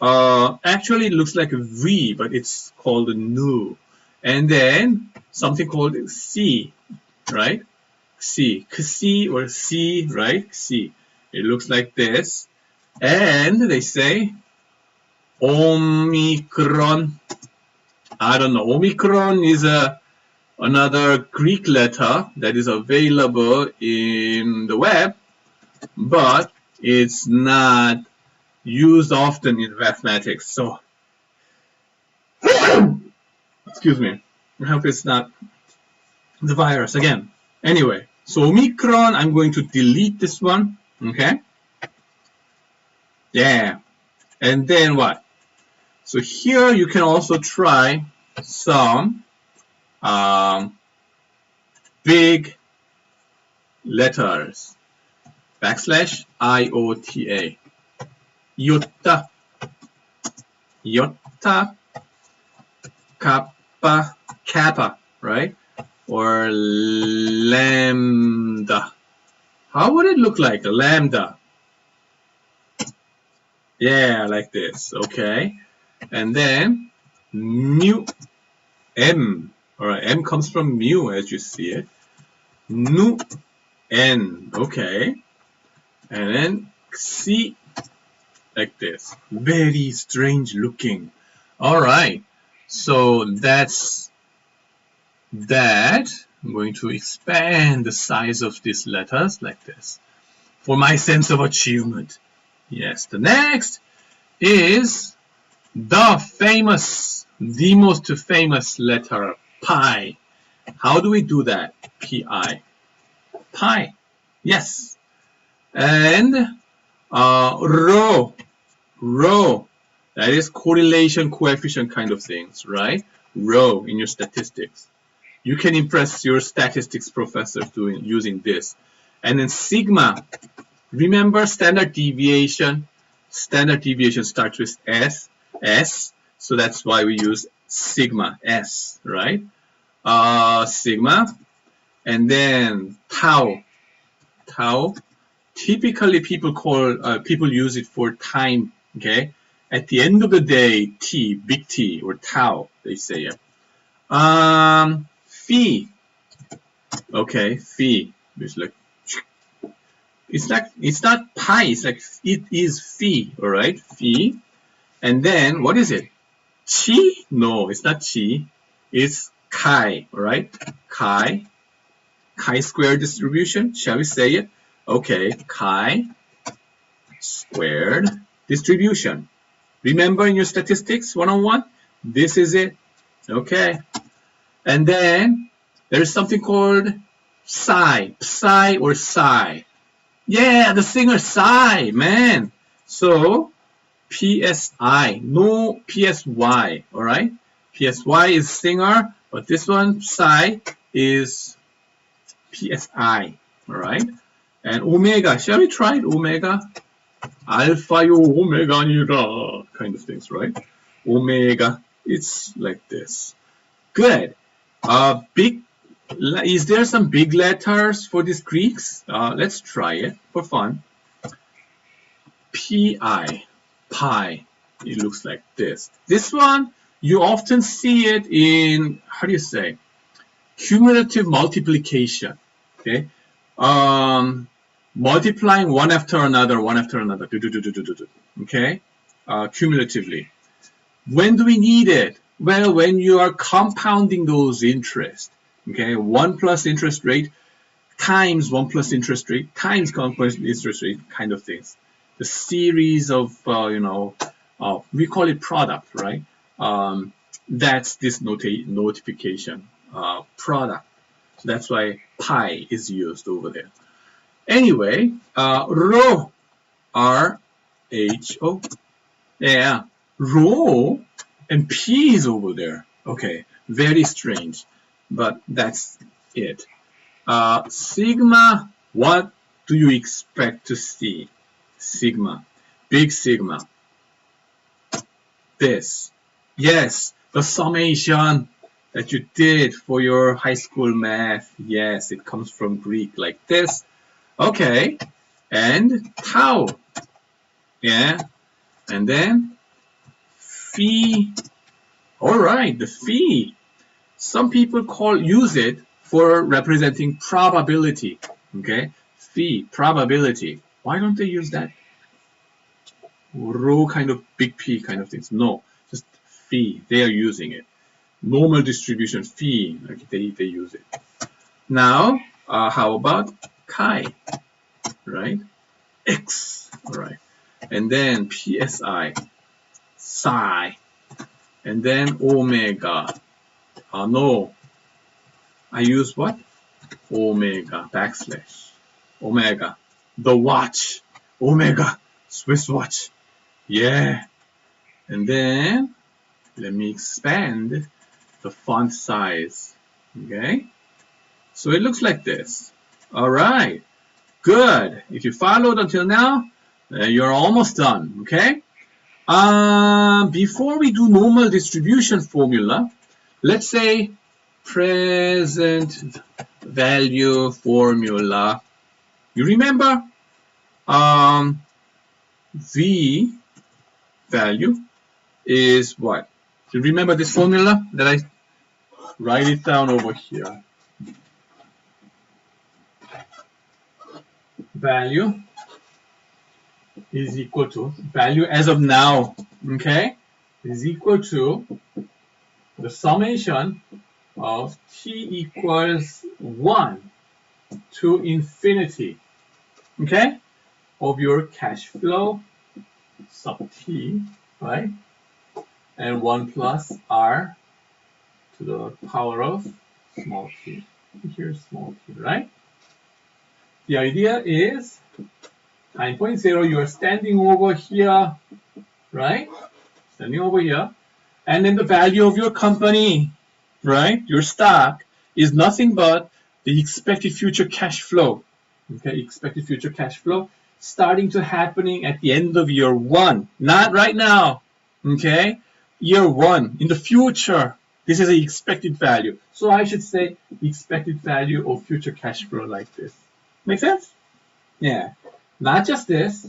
Actually, it looks like a V, but it's called a nu. And then something called C, right? C, Xi or C, right? C. It looks like this. And they say Omicron. I don't know. Omicron is another Greek letter that is available in the web, but it's not used often in mathematics. So, excuse me. I hope it's not the virus again. Anyway, so Omicron, I'm going to delete this one. Okay. Yeah. And then what? So here you can also try some big letters. Backslash IOTA. Iota. Iota. Kappa. Kappa, right? Or lambda. How would it look like? A lambda. Yeah, like this. Okay. And then mu. M. Alright, M comes from mu as you see it. Nu. N. Okay. And then C. Like this. Very strange looking. Alright. So that's that. I'm going to expand the size of these letters like this. For my sense of achievement. Yes. The next is the most famous letter, pi. How do we do that? Pi. Pi. Yes. And rho. Rho. That is correlation coefficient kind of things, right? Rho in your statistics. You can impress your statistics professors using this. And then sigma. Remember standard deviation? Standard deviation starts with S. So that's why we use sigma, S, right? Sigma. And then tau. Tau. Typically people use it for time, okay? At the end of the day, T, big T, or tau, they say it. Phi. Okay, phi. It's not pi, it's like, it is phi, alright? Phi. And then, what is it? Chi? No, it's not chi. It's chi, alright? Chi. chi-square distribution. Shall we say it? Okay, chi-squared distribution. Remember in your statistics 101? This is it. Okay. And then there is something called psi or psi. Yeah, the singer psi, man. So PSI, no PSY, all right? PSY is singer, but this one psi is PSI, all right? And omega, shall we try it? Omega, alpha요 omega 아니라 kind of things, right? Omega, it's like this. Good. Is there some big letters for these Greeks? Let's try it for fun. Pi, it looks like this. This one, you often see it in, how do you say, cumulative multiplication, okay? Multiplying one after another, okay? Cumulatively. When do we need it? Well, when you are compounding those interest, okay? 1 plus interest rate times 1 plus interest rate times compound interest rate kind of things. The series of, we call it product, right? That's this notification, product. So that's why pi is used over there. Anyway, rho, R-H-O. Yeah, rho and P is over there. Okay, very strange, but that's it. Sigma, what do you expect to see? Sigma, big sigma. This, yes, the summation that you did for your high school math. Yes, it comes from Greek like this. Okay, and tau. Yeah, and then phi. All right, the phi. Some people use it for representing probability. Okay, phi, probability. Why don't they use that? Rho kind of big P kind of things. No, just phi. They are using it. Normal distribution phi. Okay, they use it. Now, how about chi? Right? X. All right. And then PSI, psi, and then omega. No, I use what? Omega, backslash, omega, the watch, omega, Swiss watch. Yeah. And then, let me expand the font size. Okay. So it looks like this. All right. Good. If you followed until now, you're almost done. Okay. Before we do normal distribution formula, let's say present value formula. You remember V value is what? You remember this formula that I write it down over here. Value is equal to, value as of now, okay, is equal to the summation of t equals 1 to infinity, okay, of your cash flow sub t, right, and 1 plus r to the power of small t. Here's small t, right? The idea is time point 0, you are standing over here, right? Standing over here. And then the value of your company, right? Your stock is nothing but the expected future cash flow. Okay, expected future cash flow starting to happening at the end of year 1. Not right now. Okay? Year 1 in the future. This is the expected value. So I should say the expected value of future cash flow like this. Make sense? Yeah. Not just this,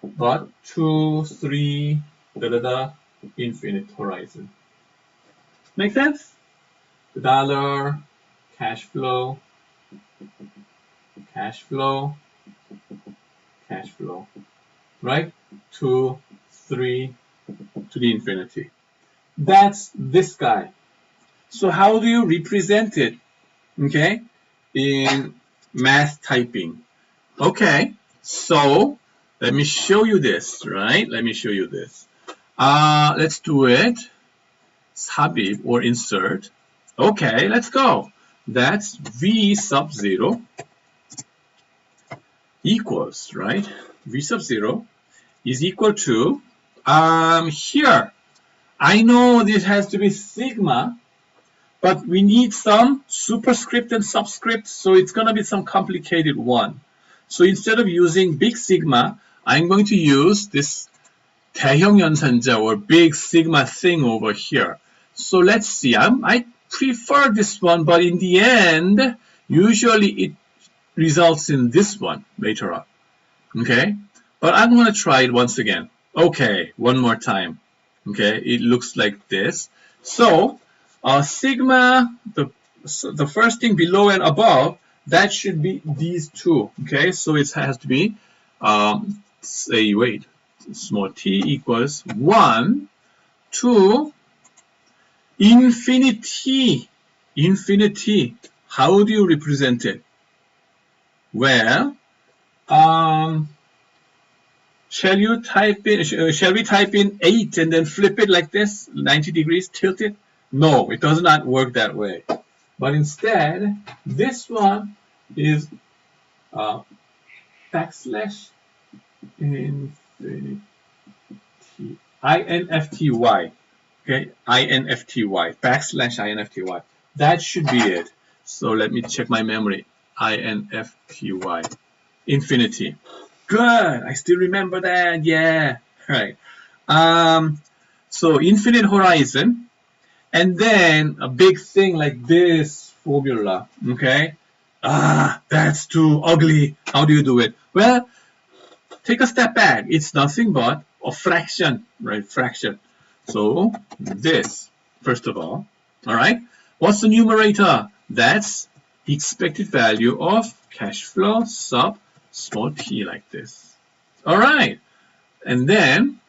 but 2, 3, infinite horizon. Make sense? The dollar, cash flow, cash flow, cash flow, right? 2, 3 to the infinity. That's this guy. So how do you represent it, okay, in math typing? Okay, so let me show you this, right? Let me show you this. Let's do it. 삽입 or insert. Okay, let's go. That's v sub 0 equals, right? V sub 0 is equal to, here, I know this has to be sigma, but we need some superscript and subscript, so it's going to be some complicated one. So instead of using big sigma, I'm going to use this 대형 연산자 or big sigma thing over here. So let's see, I prefer this one, but in the end, usually it results in this one later on. Okay, but I'm going to try it once again. Okay, one more time. Okay, it looks like this. So sigma, the first thing below and above, that should be these two. Okay, so it has to be, say, wait, small t equals 1 to infinity. Infinity. How do you represent it? Well, shall we type in 8 and then flip it like this, 90 degrees, tilt it? No, it does not work that way. But instead, this one is backslash infinity, infty, okay, infty, backslash infty. That should be it. So let me check my memory. infty, infinity. Good, I still remember that, yeah, right. So infinite horizon, and then a big thing like this formula, okay? That's too ugly. How do you do it? Well, take a step back. It's nothing but a fraction, right? Fraction. So this, first of all right? What's the numerator? That's the expected value of cash flow sub small t like this. All right. And then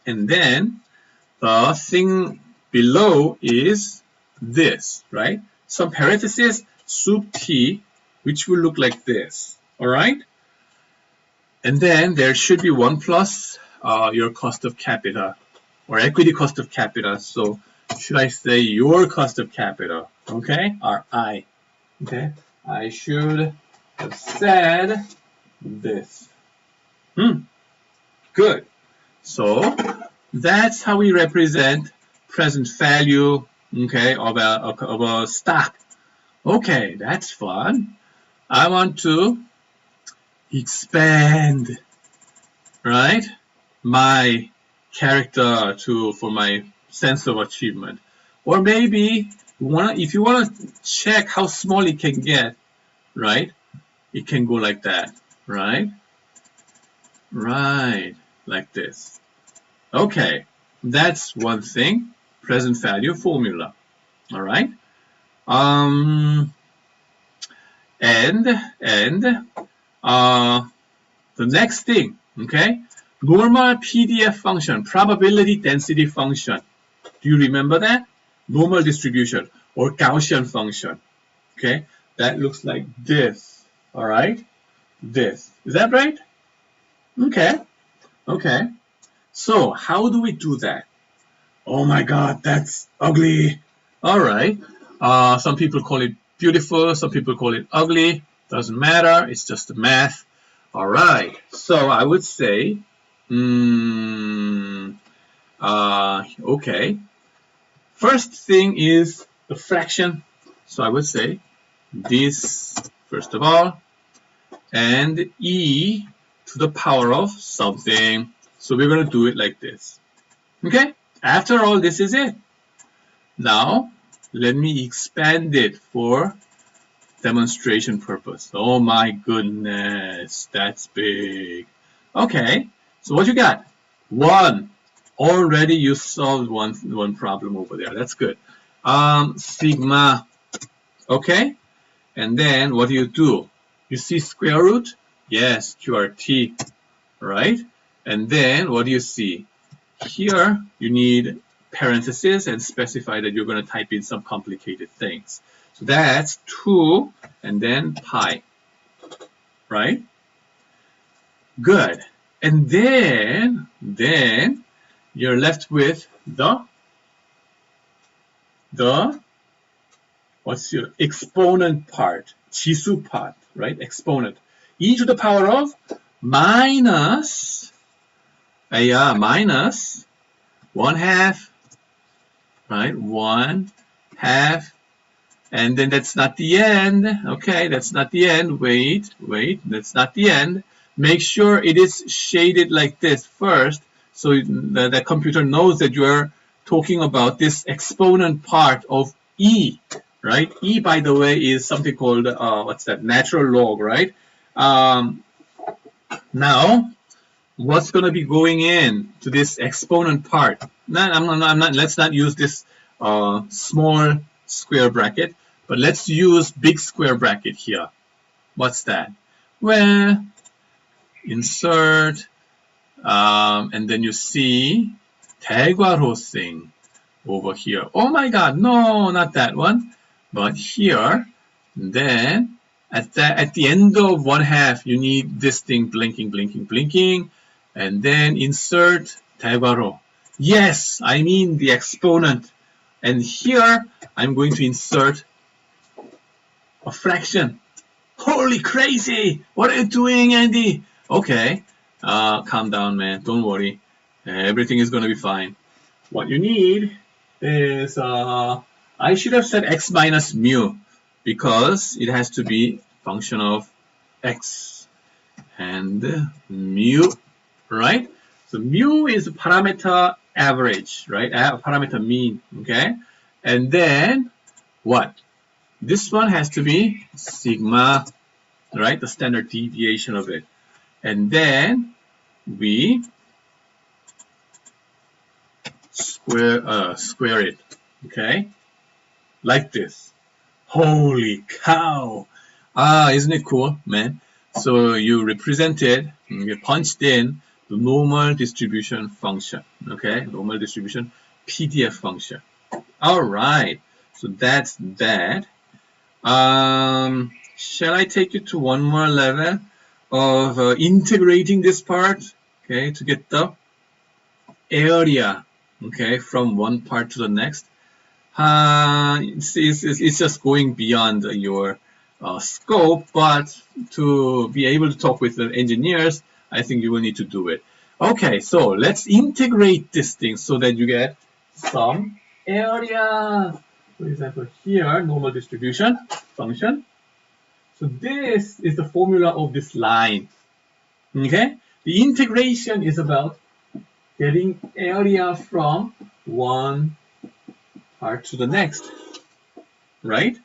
the thing below is this, right? Some parentheses, sub t, which will look like this. All right. And then there should be 1 plus your cost of capital or equity cost of capital. So should I say your cost of capital? Okay, or I. Okay, I should have said this. Good. So that's how we represent present value, okay, of a stock. Okay, that's fun. I want to expand, right, my character for my sense of achievement. Or maybe if you want to check how small it can get, right, it can go like that, right, like this. Okay, that's one thing, present value formula. All right. The next thing, okay, normal PDF function, probability density function. Do you remember that? Normal distribution or Gaussian function. Okay, that looks like this. All right, this. Is that right? Okay. Okay. So how do we do that? Oh my God, that's ugly. All right. Some people call it beautiful. Some people call it ugly. Doesn't matter. It's just the math. All right. So I would say, okay. First thing is the fraction. So I would say this first of all, and e to the power of something. So we're going to do it like this. Okay. After all, this is it. Now, let me expand it for demonstration purpose. Oh my goodness, that's big. Okay, so what you got? 1. Already you solved one problem over there. That's good. Sigma. Okay, and then what do? You see square root? Yes, QRT, right? And then what do you see? Here you need parentheses and specify that you're going to type in some complicated things. So that's 2 and then pi, right? Good. And then you're left with the what's your exponent part, 지수 part, right? Exponent. E to the power of minus 1/2, right? 1/2. And then that's not the end. Okay, that's not the end. Wait, that's not the end. Make sure it is shaded like this first, so the computer knows that you're talking about this exponent part of E, right? E, by the way, is something called, what's that? Natural log, right? Now, what's going to be going in to this exponent part? Let's not use this small square bracket, but let's use big square bracket here. What's that? Well, insert, and then you see 대괄호생 over here. Oh my God, no, not that one, but here. Then at the end of 1/2, you need this thing blinking, and then insert 대괄호. Yes, I mean the exponent. And here I'm going to insert a fraction. Holy crazy! What are you doing, Andy? Okay, calm down, man. Don't worry. Everything is going to be fine. What you need is, I should have said x minus mu, because it has to be function of x and mu, right? So mu is parameter average, right? Parameter mean, okay? And then what? This one has to be sigma, right? The standard deviation of it. And then we square it, okay? Like this. Holy cow! Isn't it cool, man? So you represented, you punched in the normal distribution function, okay? Normal distribution PDF function. All right, so that's that. Shall I take you to one more level of integrating this part, okay, to get the area, okay, from one part to the next? It's just going beyond your scope, but to be able to talk with the engineers, I think you will need to do it. Okay, so let's integrate this thing so that you get some area. For example, here, normal distribution function. So this is the formula of this line. Okay? The integration is about getting area from one part to the next. Right?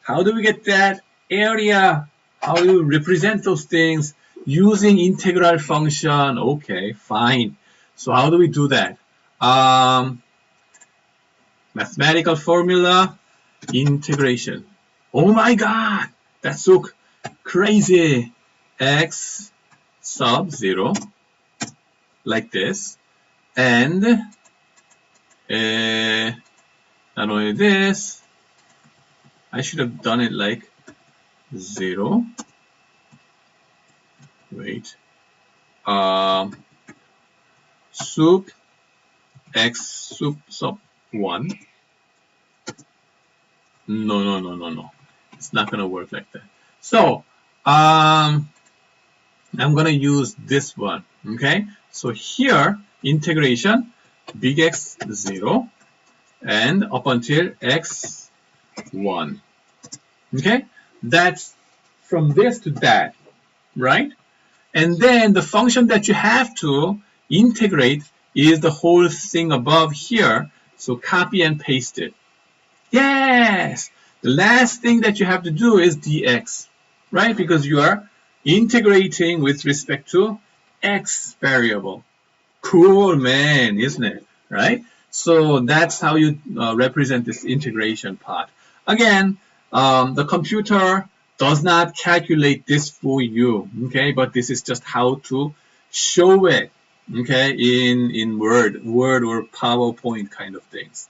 How do we get that area? How do we represent those things? Using integral function. Okay, fine. So how do we do that? Mathematical formula, integration. Oh my God, that's so crazy. X sub 0, like this. And not only this, I should have done it like 0. Wait. Sup x sup sub 1. No. It's not going to work like that. So, I'm going to use this one. Okay. So here, integration, big X 0 and up until x 1. Okay. That's from this to that, right? And then the function that you have to integrate is the whole thing above here. So copy and paste it. Yes! The last thing that you have to do is dx, right? Because you are integrating with respect to x variable. Cool, man, isn't it? Right? So that's how you represent this integration part. Again, the computer does not calculate this for you, okay? But this is just how to show it, okay, in Word or PowerPoint kind of things.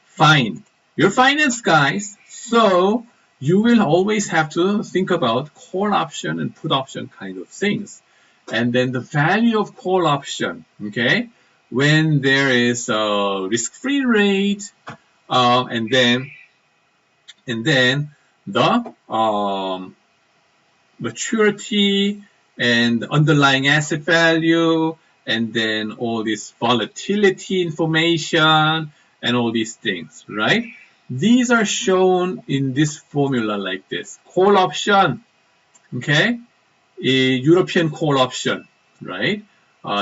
Fine. You're finance guys, so you will always have to think about call option and put option kind of things. And then the value of call option, okay, when there is a risk-free rate, and then the maturity and underlying asset value, and then all this volatility information and all these things, right? These are shown in this formula like this. Call option, okay? A European call option, right?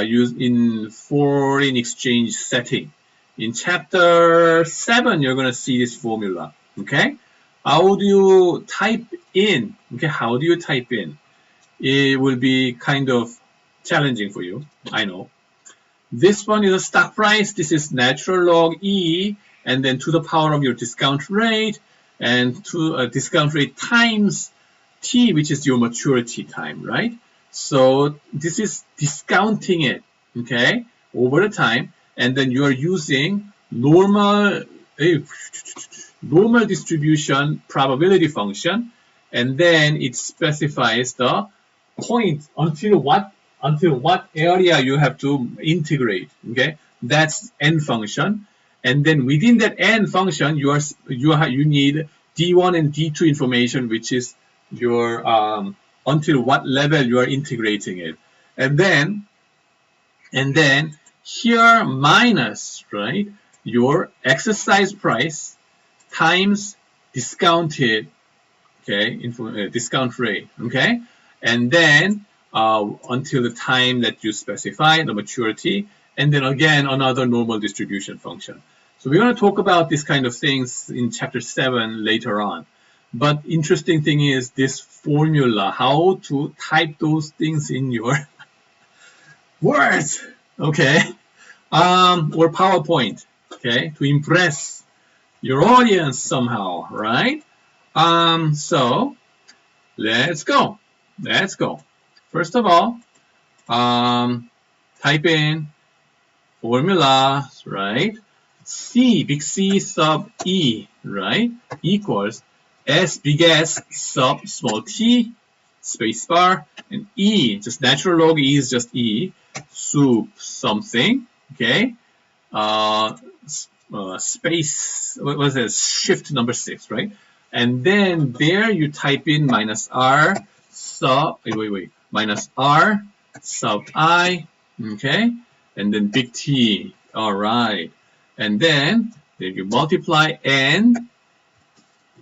Used in foreign exchange setting. In chapter 7, you're going to see this formula, okay? How do you type in? Okay, how do you type in? It will be kind of challenging for you, I know. This one is a stock price. This is natural log E, and then to the power of your discount rate, and to a discount rate times T, which is your maturity time, right? So this is discounting it, okay, over the time, and then you are using normal distribution probability function, and then it specifies the point until what area you have to integrate, okay? That's n function, and then within that n function you need d1 and d2 information, which is your until what level you are integrating it, and then here minus, right, your exercise price times discounted, okay, discount rate, okay, and then until the time that you specify, the maturity, and then again another normal distribution function. So we're going to talk about this kind of things in chapter 7 later on. But interesting thing is this formula, how to type those things in your words, okay, or PowerPoint, okay, to impress your audience somehow, right? So let's go. First of all, type in formula, right? C, big C sub E, right? Equals S big S sub small t, spacebar, and E, just natural log E is just E, soup something, okay? Space, what was it? Shift number 6, right? And then there you type in minus R sub, minus R sub I, okay? And then big T, all right. And then you multiply N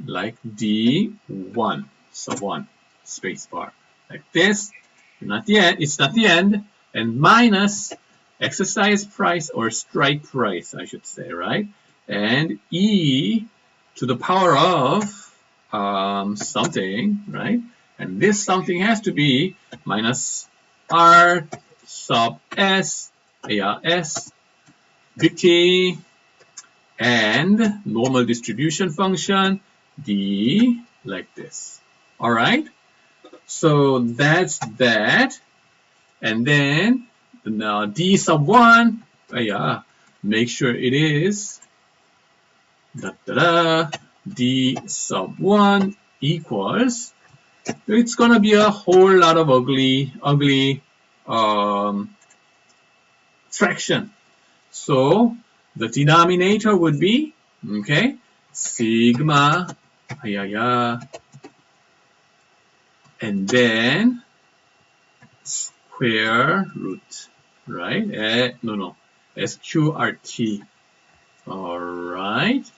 like D1 sub 1 spacebar, like this. It's not the end, and minus exercise price or strike price, I should say, right? And E to the power of something, right? And this something has to be minus R sub S, S, big T, and normal distribution function, D, like this. All right? So that's that. And then now D sub 1, make sure it is D sub 1 equals, it's going to be a whole lot of ugly fraction. So the denominator would be, okay, sigma, and then square root, right? No, SQRT. All right,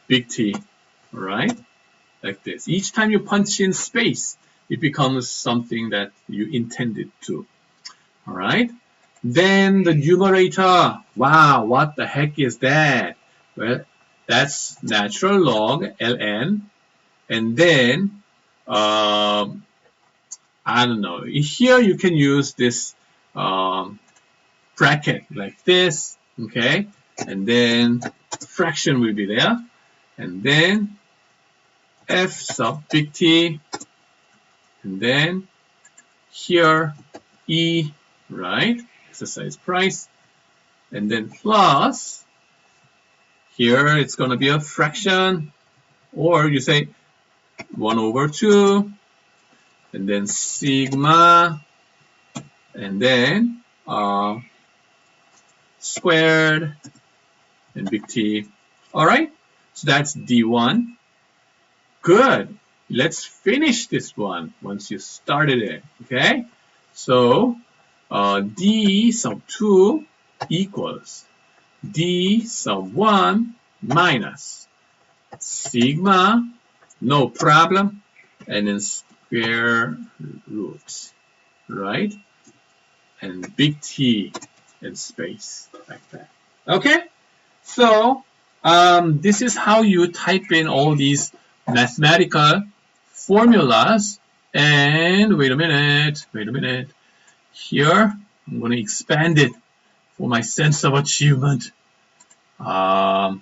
big T, all right, like this. Each time you punch in space, it becomes something that you intended to. All right. Then the numerator, wow, what the heck is that? Well, that's natural log ln, and then I don't know. Here you can use this bracket like this, okay, and then fraction will be there, and then f sub big T, and then here E right? Exercise price. And then plus, here it's going to be a fraction, or you say 1 over 2, and then sigma, and then squared, and big T. All right, so that's D1. Good. Let's finish this one once you started it, okay? So D sub 2 equals D sub 1 minus sigma, no problem, and then square root, right? And big T and space like that. Okay? So this is how you type in all these mathematical formulas. And wait a minute. Here, I'm going to expand it for my sense of achievement. And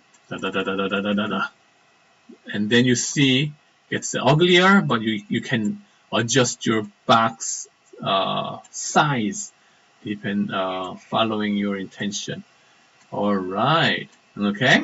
then you see it gets uglier, but you can adjust your box size following your intention. All right. Okay.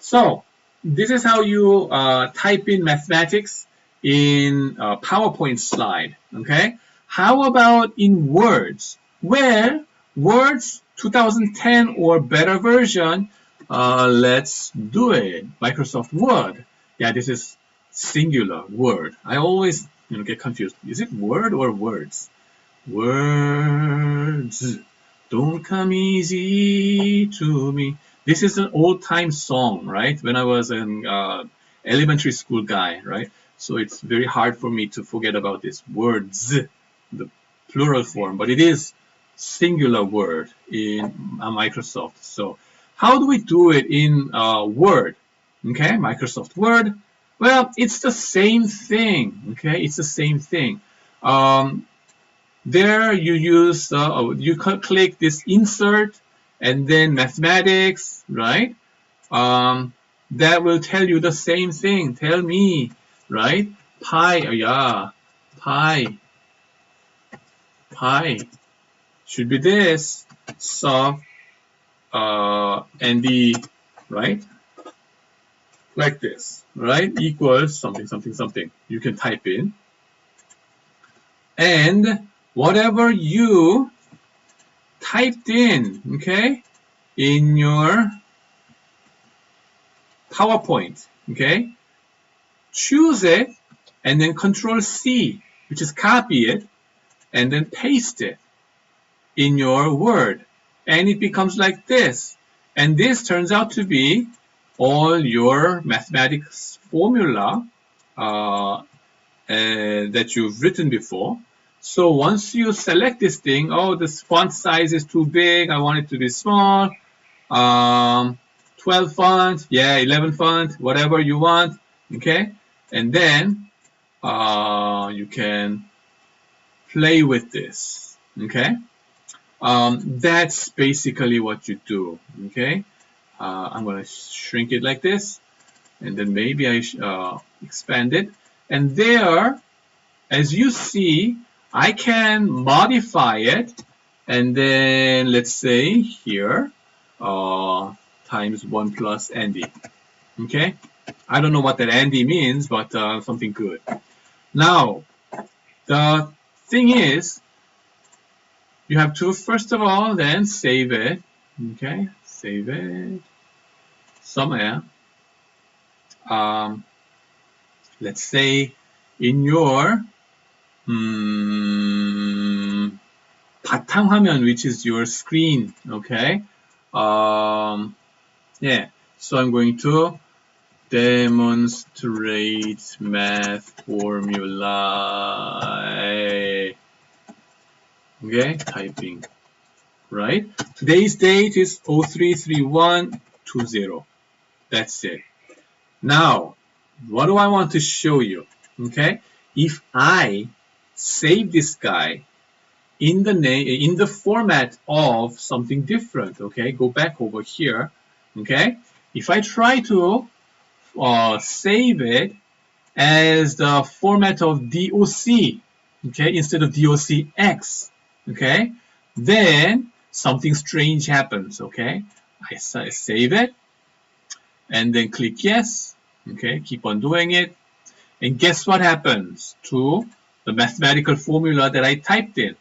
So this is how you type in mathematics in a PowerPoint slide. Okay. How about in Words? Well, Words 2010 or better version. Let's do it. Microsoft Word. Yeah, this is singular Word. I always get confused. Is it Word or Words? Words don't come easy to me. This is an old-time song, right? When I was an elementary school guy, right? So it's very hard for me to forget about this words, the plural form, but it is singular word in Microsoft. So how do we do it in Word? Okay, Microsoft Word. Well, it's the same thing. Okay, it's the same thing. There you use, you click this insert and then mathematics, right? That will tell you the same thing. Tell me, right? Pi should be this, sub, ND, right? Like this, right? Equals something. You can type in. And whatever you typed in, okay, in your PowerPoint, okay, choose it and then Control C, which is copy it, and then paste it in your Word. And it becomes like this. And this turns out to be all your mathematics formula that you've written before. So once you select this thing, oh, this font size is too big, I want it to be small, 12 font, yeah, 11 font, whatever you want, okay? And then you can play with this, okay? That's basically what you do, okay? I'm going to shrink it like this, and then maybe I expand it. And there, as you see, I can modify it, and then let's say here, times 1 plus ND. Okay? I don't know what that ND means, but something good. Now, the thing is, you have to, first of all, then save it. Okay? Save it somewhere. Let's say in your 바탕화면, which is your screen, okay? Yeah, so I'm going to demonstrate math formula, okay, typing, right? Today's date is 03/31/20. That's it. Now, what do I want to show you? Okay, if I save this guy in the format of something different, okay, go back over here, okay, if I try to save it as the format of DOC, okay, instead of DOCX, okay, then something strange happens, okay. I save it and then click yes, okay, keep on doing it, and guess what happens to the mathematical formula that I typed in?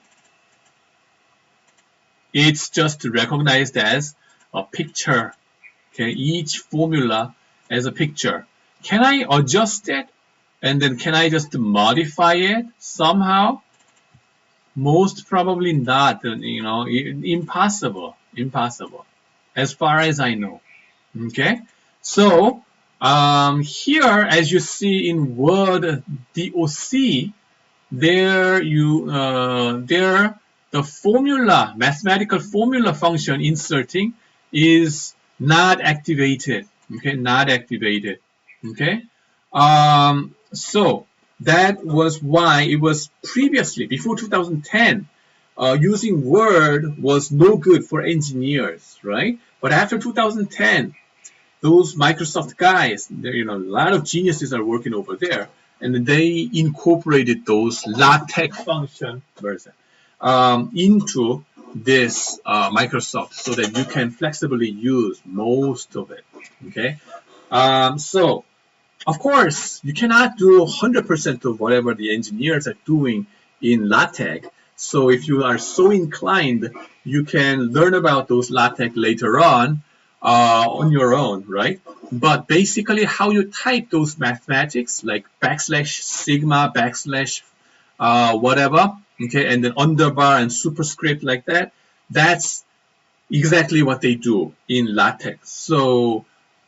It's just recognized as a picture, okay, each formula as a picture. Can I adjust it? And then can I just modify it somehow? Most probably not, you know, impossible, as far as I know, okay? So here, as you see in Word DOC, there the formula, mathematical formula function inserting is not activated, okay, not activated, okay. So that was why it was previously, before 2010, using Word was no good for engineers, right? But after 2010, those Microsoft guys, you know, a lot of geniuses are working over there, and they incorporated those LaTeX function version into this Microsoft, so that you can flexibly use most of it. Okay, so of course you cannot do 100% of whatever the engineers are doing in LaTeX. So if you are so inclined, you can learn about those LaTeX later on your own, right? But basically how you type those mathematics, like backslash sigma, backslash whatever, okay, and then underbar and superscript like that, that's exactly what they do in LaTeX. So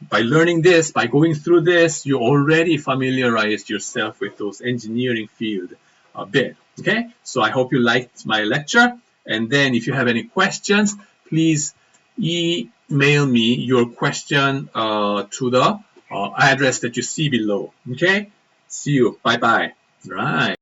by learning this, by going through this, you already familiarized yourself with those engineering field a bit, okay? So I hope you liked my lecture, and then if you have any questions, please email me your question to the address that you see below, okay? See you, bye-bye. Right.